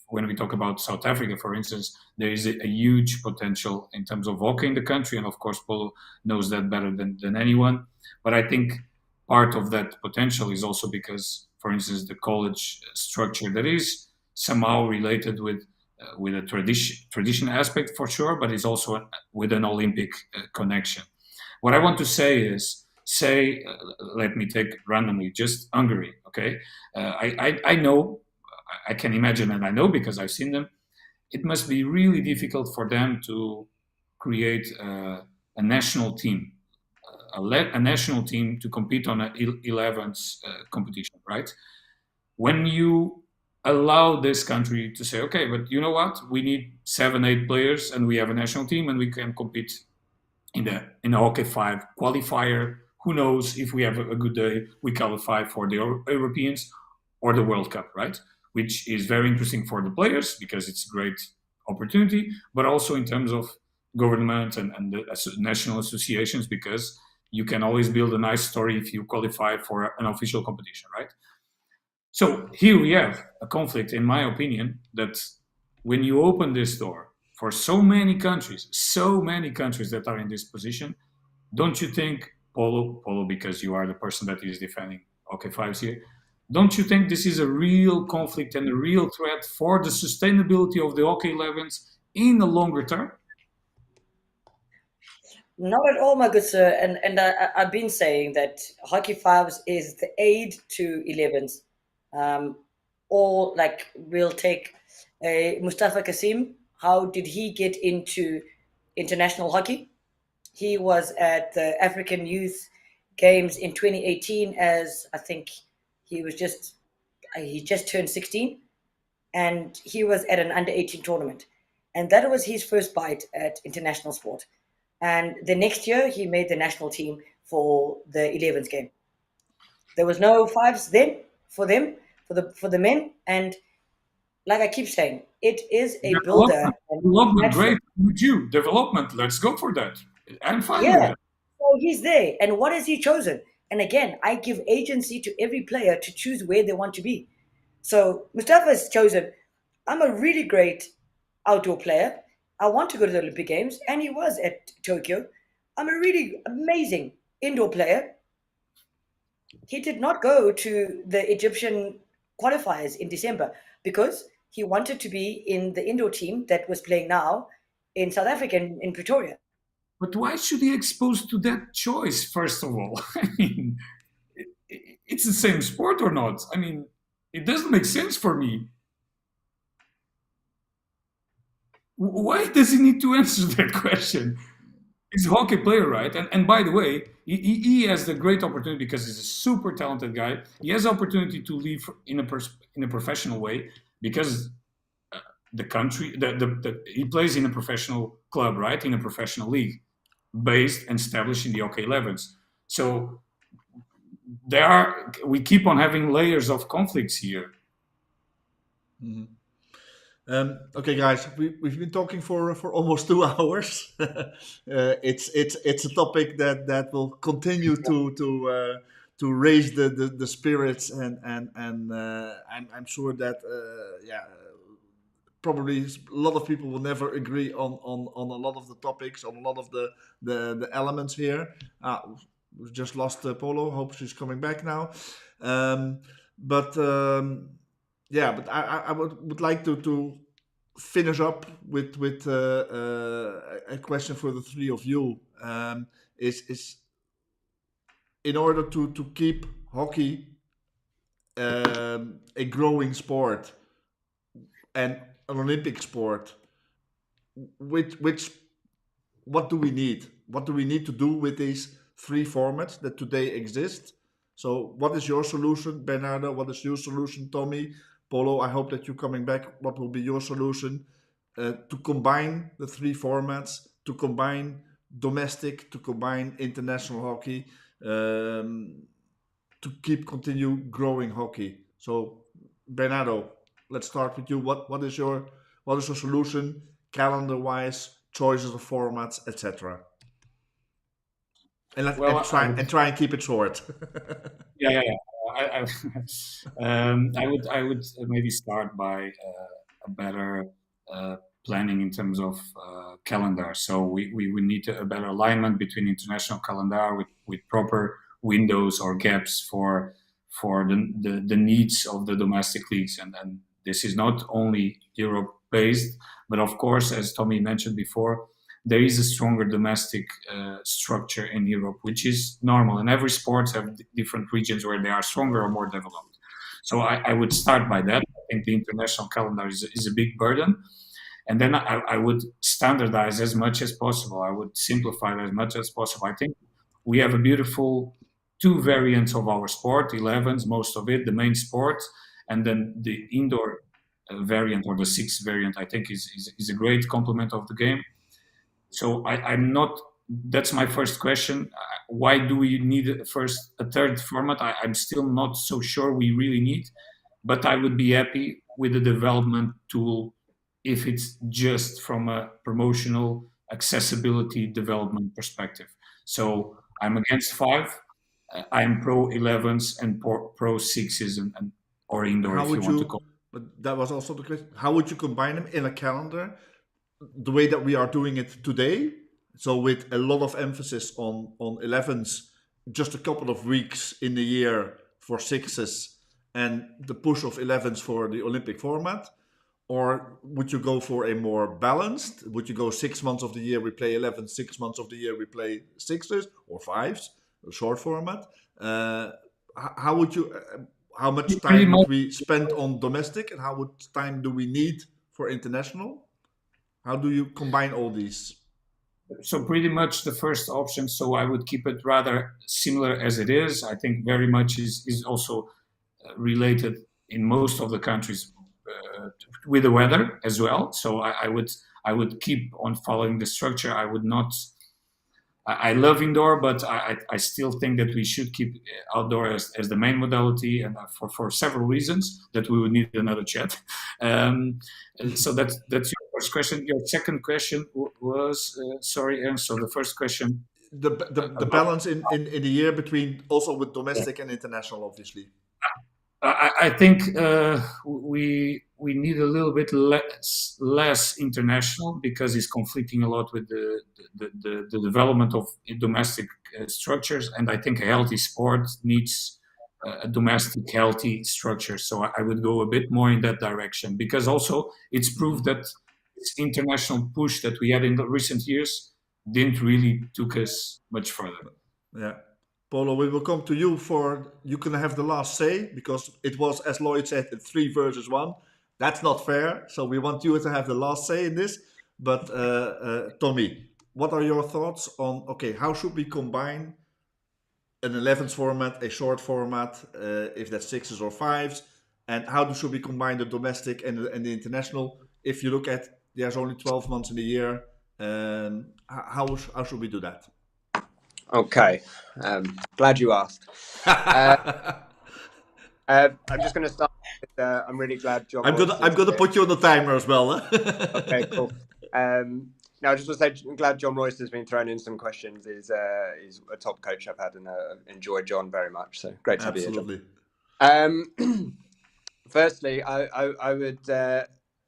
when we talk about South Africa, for instance, there is a huge potential in terms of hockey in the country, and of course, Paulo knows that better than anyone. But I think part of that potential is also because, for instance, the college structure that is somehow related with a tradition aspect for sure, but it's also with an Olympic connection. What I want to say is, let me take randomly just Hungary. Okay, I know, I can imagine, and I know because I've seen them. It must be really difficult for them to create a national team, a national team to compete on an 11s competition, right? When you allow this country to say, okay, but you know what? We need 7-8 players, and we have a national team, and we can compete in the Hockey 5 qualifier. Who knows, if we have a good day, we qualify for the Europeans or the World Cup, right? Which is very interesting for the players because it's a great opportunity, but also in terms of government and the national associations, because you can always build a nice story if you qualify for an official competition, right? So here we have a conflict, in my opinion, that when you open this door for so many countries that are in this position, don't you think, Paulo, because you are the person that is defending OK Fives here, don't you think this is a real conflict and a real threat for the sustainability of the OK 11s in the longer term? Not at all, my good sir. And I've been saying that Hockey Fives is the aid to 11s. Or like we'll take Mustafa Kasim. How did he get into international hockey? He was at the African Youth Games in 2018 as I think he just turned 16, and he was at an under 18 tournament, and that was his first bite at international sport. And the next year, he made the national team for the 11s game. There was no fives then for them, for the men. And like I keep saying, it is a builder. Development, great with you. Development, let's go for that. I'm fine with Yeah. that. So he's there. And what has he chosen? And again, I give agency to every player to choose where they want to be. So Mustafa has chosen, I'm a really great outdoor player. I want to go to the Olympic Games, and he was at Tokyo. I'm a really amazing indoor player. He did not go to the Egyptian qualifiers in December because he wanted to be in the indoor team that was playing now in South Africa, in Pretoria. But why should he exposed to that choice, first of all? I mean, it's the same sport or not? I mean, it doesn't make sense for me. Why does he need to answer that question? He's a hockey player, right? And by the way, he has the great opportunity because he's a super talented guy. He has the opportunity to live in a professional way because the country, he plays in a professional club, right? In a professional league, based and established in the OK 11s. So we keep on having layers of conflicts here. Okay, guys, we've been talking for almost 2 hours. It's a topic that will continue to raise the spirits, and I'm sure that probably a lot of people will never agree on a lot of the topics, on a lot of the elements here. We've just lost Polo. Hope she's coming back now. But but I would like to finish up with a question for the three of you. Is in order to keep hockey a growing sport and an Olympic sport, which what do we need? What do we need to do with these three formats that today exist? So, what is your solution, Bernardo? What is your solution, Tommy? Polo, I hope that you're coming back. What will be your solution to combine the three formats, to combine domestic, to combine international hockey, to continue growing hockey? So, Bernardo, let's start with you. What is your solution, calendar-wise, choices of formats, etc.? And try and keep it short. Yeah. I would maybe start by a better planning in terms of calendar. So we need a better alignment between international calendar with proper windows or gaps for the needs of the domestic leagues. And this is not only Europe based, but of course, as Tommy mentioned before, there is a stronger domestic structure in Europe, which is normal. And every sports have different regions where they are stronger or more developed. So I would start by that. I think the international calendar is a big burden. And then I would standardize as much as possible. I would simplify as much as possible. I think we have a beautiful two variants of our sport, 11s, most of it, the main sport, and then the indoor variant or the sixth variant, I think is a great complement of the game. So I'm not. That's my first question. Why do we need a third format? I'm still not so sure we really need, but I would be happy with the development tool if it's just from a promotional accessibility development perspective. So I'm against 5. I'm pro 11s and pro 6s and or indoor if you want to call. But that was also the question. How would you combine them in a calendar? The way that we are doing it today, so with a lot of emphasis on 11s, just a couple of weeks in the year for 6s, and the push of 11s for the Olympic format? Or would you go for a more balanced? Would you go 6 months of the year we play 11, 6 months of the year we play 6s or 5s, a short format? How would you? How much time would we spend on domestic, and how much time do we need for international? How do you combine all these? So pretty much the first option. So I would keep it rather similar as it is. I think very much is also related in most of the countries with the weather as well. So I would keep on following the structure. I would not. I love indoor, but I still think that we should keep outdoor as the main modality, and for several reasons that we would need another chat. So that's your first question. Your second question was sorry, Ernst. So the first question, the balance in the year between also with domestic and international, obviously. I think we need a little bit less international because it's conflicting a lot with the development of domestic structures, and I think a healthy sport needs a domestic healthy structure. So I would go a bit more in that direction, because also it's proved that this international push that we had in the recent years didn't really took us much further. Yeah. Polo, we will come to you you can have the last say, because it was, as Lloyd said, 3 versus 1. That's not fair. So we want you to have the last say in this. But Tommy, what are your thoughts on, how should we combine an 11s format, a short format, if that's 6s or 5s, and how should we combine the domestic and the international? If you look at, there's only 12 months in the year, how should we do that? Okay, glad you asked. I'm just going to start with, I'm really glad John I'm Royce gonna is put you on the timer as well. okay, cool. Now, I just want to say, I'm glad John Royce has been thrown in some questions. He's a top coach I've had, and enjoyed John very much. So great to have you here, John. Absolutely. Firstly, I would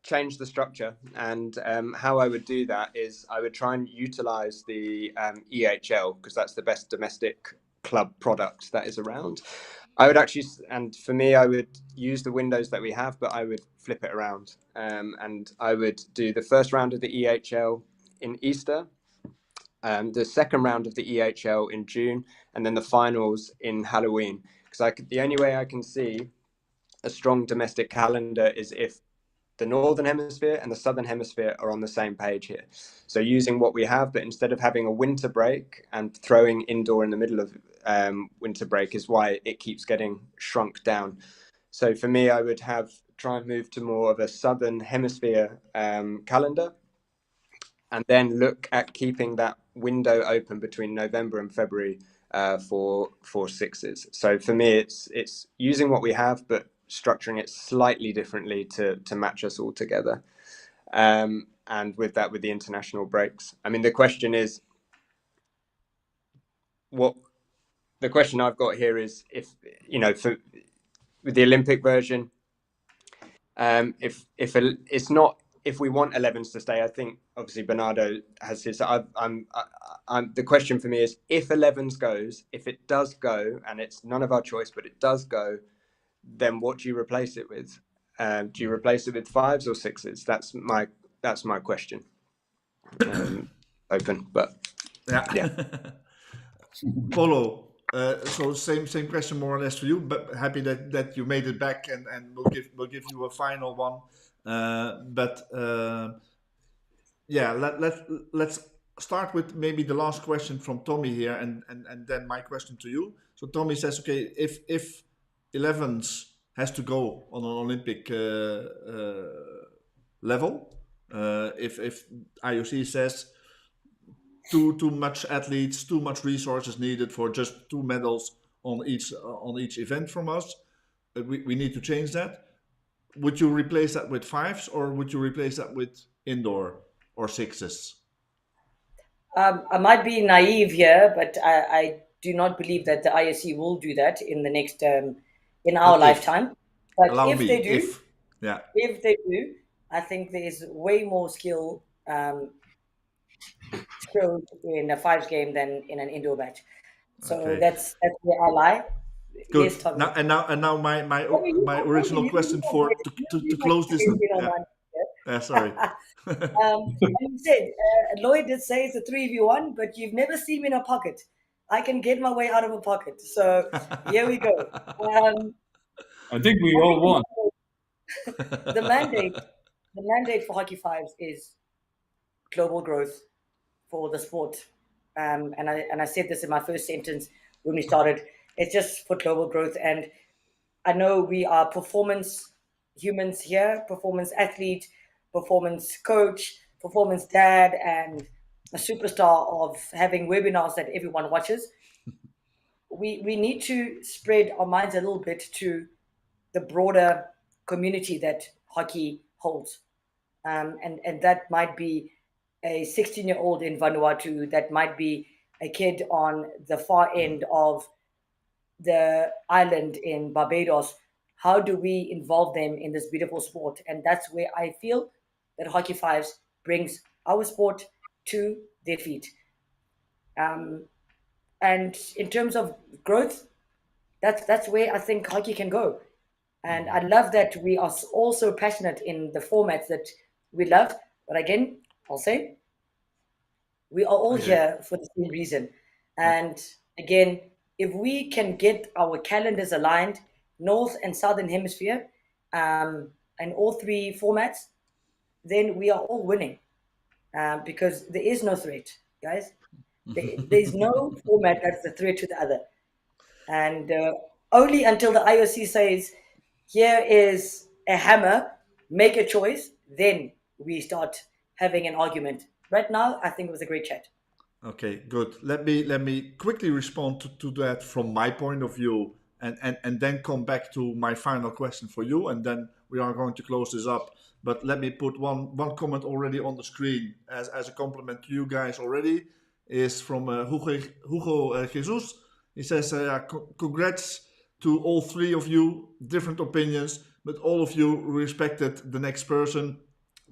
change the structure, and how I would do that is I would try and utilize the EHL, because that's the best domestic club product that is around. I would actually, and for me, I would use the windows that we have, but I would flip it around, and I would do the first round of the EHL in Easter, the second round of the EHL in June, and then the finals in Halloween. Because the only way I can see a strong domestic calendar is if the Northern Hemisphere and the Southern Hemisphere are on the same page here. So using what we have, but instead of having a winter break and throwing indoor in the middle of winter break is why it keeps getting shrunk down. So for me, I would try and move to more of a Southern Hemisphere calendar, and then look at keeping that window open between November and February for sixes. So for me, it's using what we have, but structuring it slightly differently to match us all together. And with that, with the international breaks, I mean, the question is, the question I've got here is, if with the Olympic version, if it's not, if we want 11s to stay, I think obviously Bernardo has his. The question for me is, if 11s goes, if it does go, and it's none of our choice, but it does go, then what do you replace it with? Do you replace it with 5s or 6s? That's my question. Open, but yeah. Polo. So same question more or less for you, but happy that you made it back, and we'll give you a final one. Yeah, let's start with maybe the last question from Tommy here, and then my question to you. So Tommy says, okay, if 11s has to go on an Olympic level, if IOC says too much athletes, too much resources needed for just 2 medals on each event from us, we need to change that. Would you replace that with 5s, or would you replace that with indoor or 6s? I might be naive here, but I do not believe that the IOC will do that in the next in our But lifetime. But allow if me, they do, yeah, I think there is way more skill showed in a 5s game than in an indoor match. So okay, that's where I lie. Yes, good. Tommy. Now Tommy, you my are original Tommy, question you for you to you like close to this, get in on yeah, sorry. my and you said, Lloyd did say it's a 3v1, but you've never seen me in a pocket. I can get my way out of a pocket. So here we go. I think we I all think won. the mandate, the mandate for Hockey Fives is global growth for the sport. And I said this in my first sentence when we started. It's just for global growth. And I know we are performance humans here, performance athlete, performance coach, performance dad, and a superstar of having webinars that everyone watches. We need to spread our minds a little bit to the broader community that hockey holds. And that might be a 16-year-old in Vanuatu, that might be a kid on the far end of the island in Barbados. How do we involve them in this beautiful sport? And that's where I feel that Hockey Fives brings our sport to their feet. And in terms of growth, that's where I think hockey can go. And I love that we are all so passionate in the formats that we love. But again, I'll say we are all Okay. here for the same reason. And again, if we can get our calendars aligned, North and Southern Hemisphere, and all 3 formats, then we are all winning, because there is no threat, guys. There's no format that's a threat to the other. And only until the IOC says, here is a hammer, make a choice, then we start having an argument. Right now, I think it was a great chat. Okay, good. Let me quickly respond to that from my point of view, and then come back to my final question for you, and then we are going to close this up. But let me put one comment already on the screen as a compliment to you guys already, is from Hugo Jesus. He says, congrats to all three of you, different opinions, but all of you respected the next person.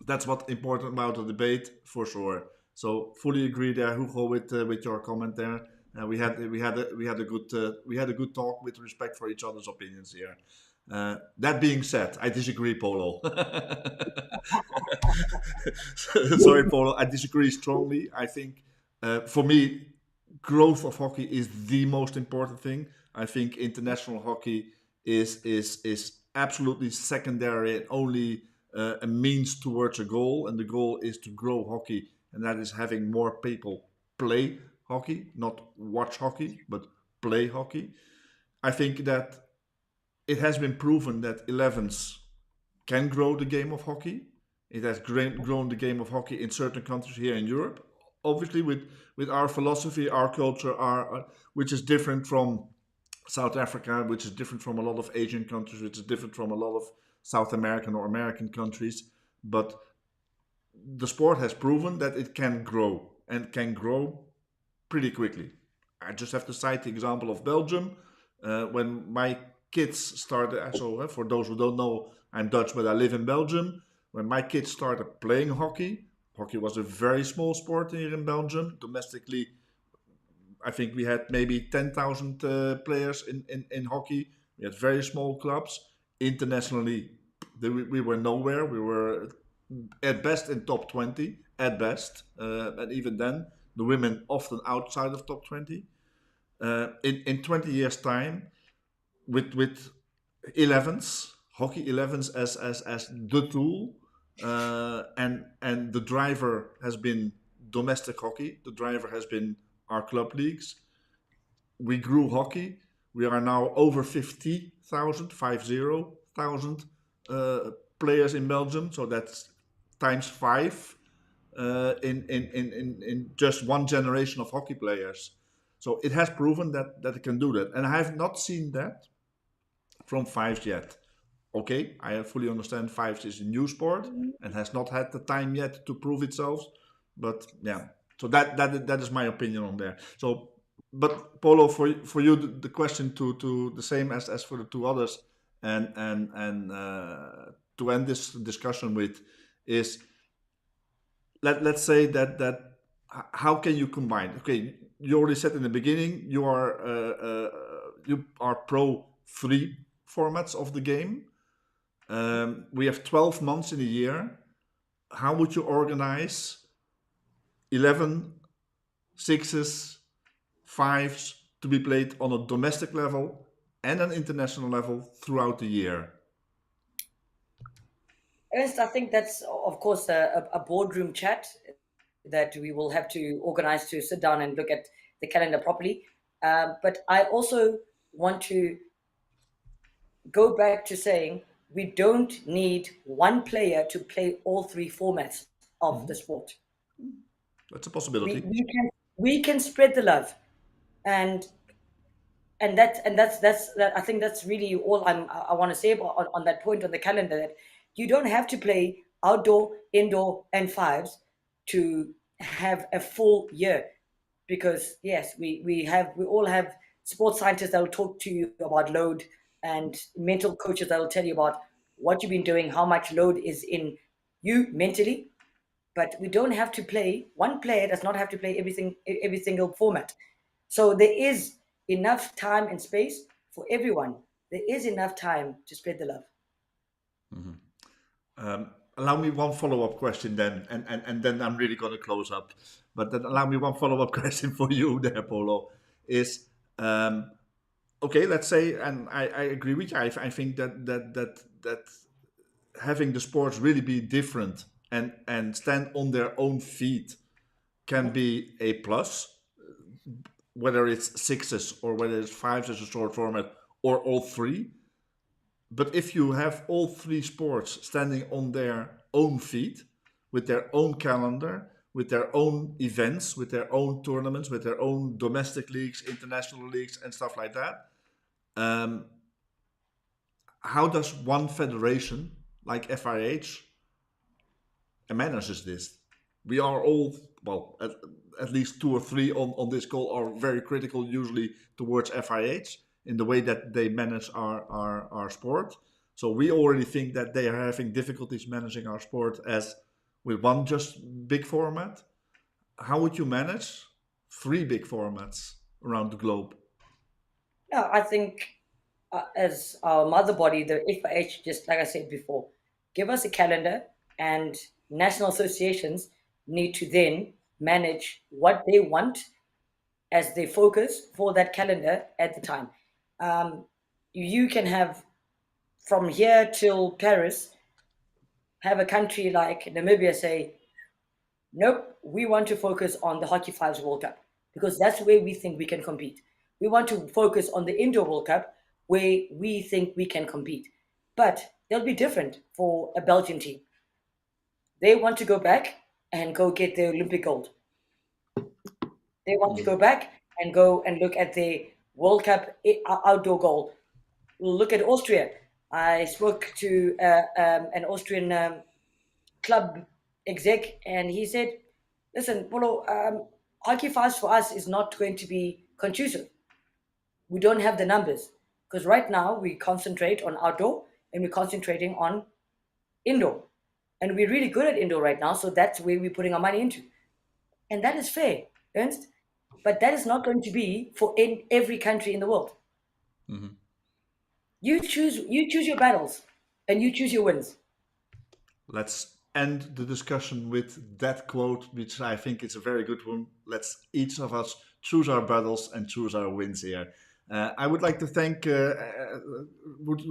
That's what's important about the debate, for sure. So fully agree there, Hugo, with your comment there. We had a good talk with respect for each other's opinions here. That being said, I disagree, Polo. Sorry, Polo. I disagree strongly. I think, for me, growth of hockey is the most important thing. I think international hockey is absolutely secondary and only a means towards a goal, and the goal is to grow hockey, and that is having more people play hockey, not watch hockey, but play hockey. I think that it has been proven that 11s can grow the game of hockey. It has grown the game of hockey in certain countries here in Europe. Obviously, with our philosophy, our culture, which is different from South Africa, which is different from a lot of Asian countries, which is different from a lot of South American or American countries. But the sport has proven that it can grow, and can grow pretty quickly. I just have to cite the example of Belgium. When my kids started, so for those who don't know, I'm Dutch, but I live in Belgium. When my kids started playing hockey, hockey was a very small sport here in Belgium. Domestically, I think we had maybe 10,000 players in hockey. We had very small clubs. Internationally, we were nowhere. We were at best in top 20, at best. And even then, the women often outside of top 20. In 20 years' time, with 11s, hockey 11s as the tool, and the driver has been domestic hockey. The driver has been our club leagues. We grew hockey. We are now over 50,000 players in Belgium. So that's times 5 in just one generation of hockey players. So it has proven that it can do that. And I have not seen that from fives yet. Okay, I fully understand fives is a new sport and has not had the time yet to prove itself. But yeah, so that is my opinion on there. So, but Polo, for you, the question to the same as for the two others, and to end this discussion with is, let's say that how can you combine? Okay, you already said in the beginning you are pro 3 formats of the game. We have 12 months in a year. How would you organize 11 sixes, 5s to be played on a domestic level and an international level throughout the year? Ernst, I think that's, of course, a boardroom chat that we will have to organize to sit down and look at the calendar properly. But I also want to go back to saying we don't need one player to play all 3 formats of the sport. That's a possibility. We can spread the love, and that's I think that's really all I want to say about on that point on the calendar, that you don't have to play outdoor, indoor, and 5s to have a full year, because yes, we all have sports scientists that will talk to you about load, and mental coaches that will tell you about what you've been doing, how much load is in you mentally. But we don't have to play. One player does not have to play every single format. So there is enough time and space for everyone. There is enough time to spread the love. Allow me one follow-up question then, and then I'm really going to close up. But then allow me one follow-up question for you there, Polo, is, okay, let's say, and I agree with you, I think that having the sports really be different and stand on their own feet can be a plus, whether it's sixes or whether it's 5s as a short format or all 3. But if you have all 3 sports standing on their own feet, with their own calendar, with their own events, with their own tournaments, with their own domestic leagues, international leagues, and stuff like that, Um, how does one federation like FIH manages this? We are all, well, at least two or three on this call are very critical usually towards FIH in the way that they manage our sport. So we already think that they are having difficulties managing our sport as with one just big format. How would you manage three big formats around the globe? Yeah, I think as our mother body, the FIH, just like I said before, give us a calendar, and national associations need to then manage what they want as they focus for that calendar at the time. Um, you can have from here till Paris, have a country like Namibia say, nope, we want to focus on the Hockey Fives World Cup because that's where we think we can compete. We want to focus on the Indoor World Cup where we think we can compete. But they'll be different for a Belgian team. They want to go back and go get the Olympic gold. They want to go back and go and look at the World Cup outdoor goal. Look at Austria. I spoke to an Austrian club exec, and he said, "Listen, Polo, hockey fast for us is not going to be conducive. We don't have the numbers because right now we concentrate on outdoor and we're concentrating on indoor, and we're really good at indoor right now. So that's where we're putting our money into, and that is fair, Ernst. But that is not going to be for in every country in the world. Mm-hmm. You choose your battles, and you choose your wins." Let's end the discussion with that quote, which I think is a very good one. Let's each of us choose our battles and choose our wins here. I would like to thank, would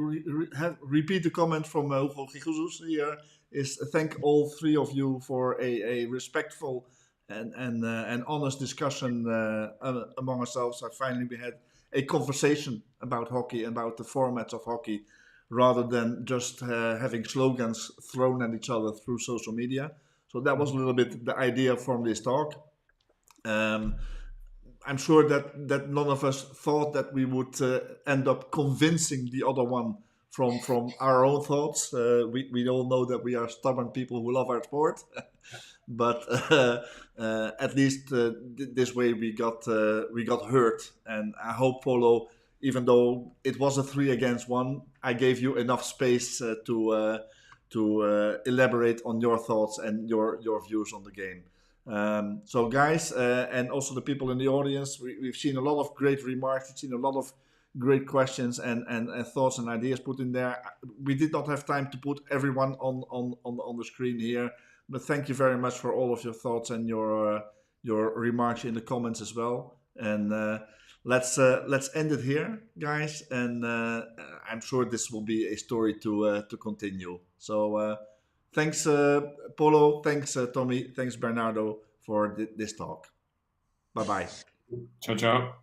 repeat the comment from Hugo Giguzus here, is thank all three of you for a respectful and honest discussion among ourselves. Finally, we had a conversation about hockey, about the formats of hockey, rather than just having slogans thrown at each other through social media. So that was a little bit the idea from this talk. I'm sure that none of us thought that we would end up convincing the other one from our own thoughts. We all know that we are stubborn people who love our sport, but at least this way we got heard. And I hope, Polo, even though it was a 3-against-1, I gave you enough space to elaborate on your thoughts and your views on the game. So guys, and also the people in the audience, we've seen a lot of great remarks, we've seen a lot of great questions and thoughts and ideas put in there. We did not have time to put everyone on the screen here, but thank you very much for all of your thoughts and your remarks in the comments as well. And let's end it here, guys. And I'm sure this will be a story to continue. So thanks, Polo. Thanks, Tommy. Thanks, Bernardo, for this talk. Bye bye. Ciao, ciao.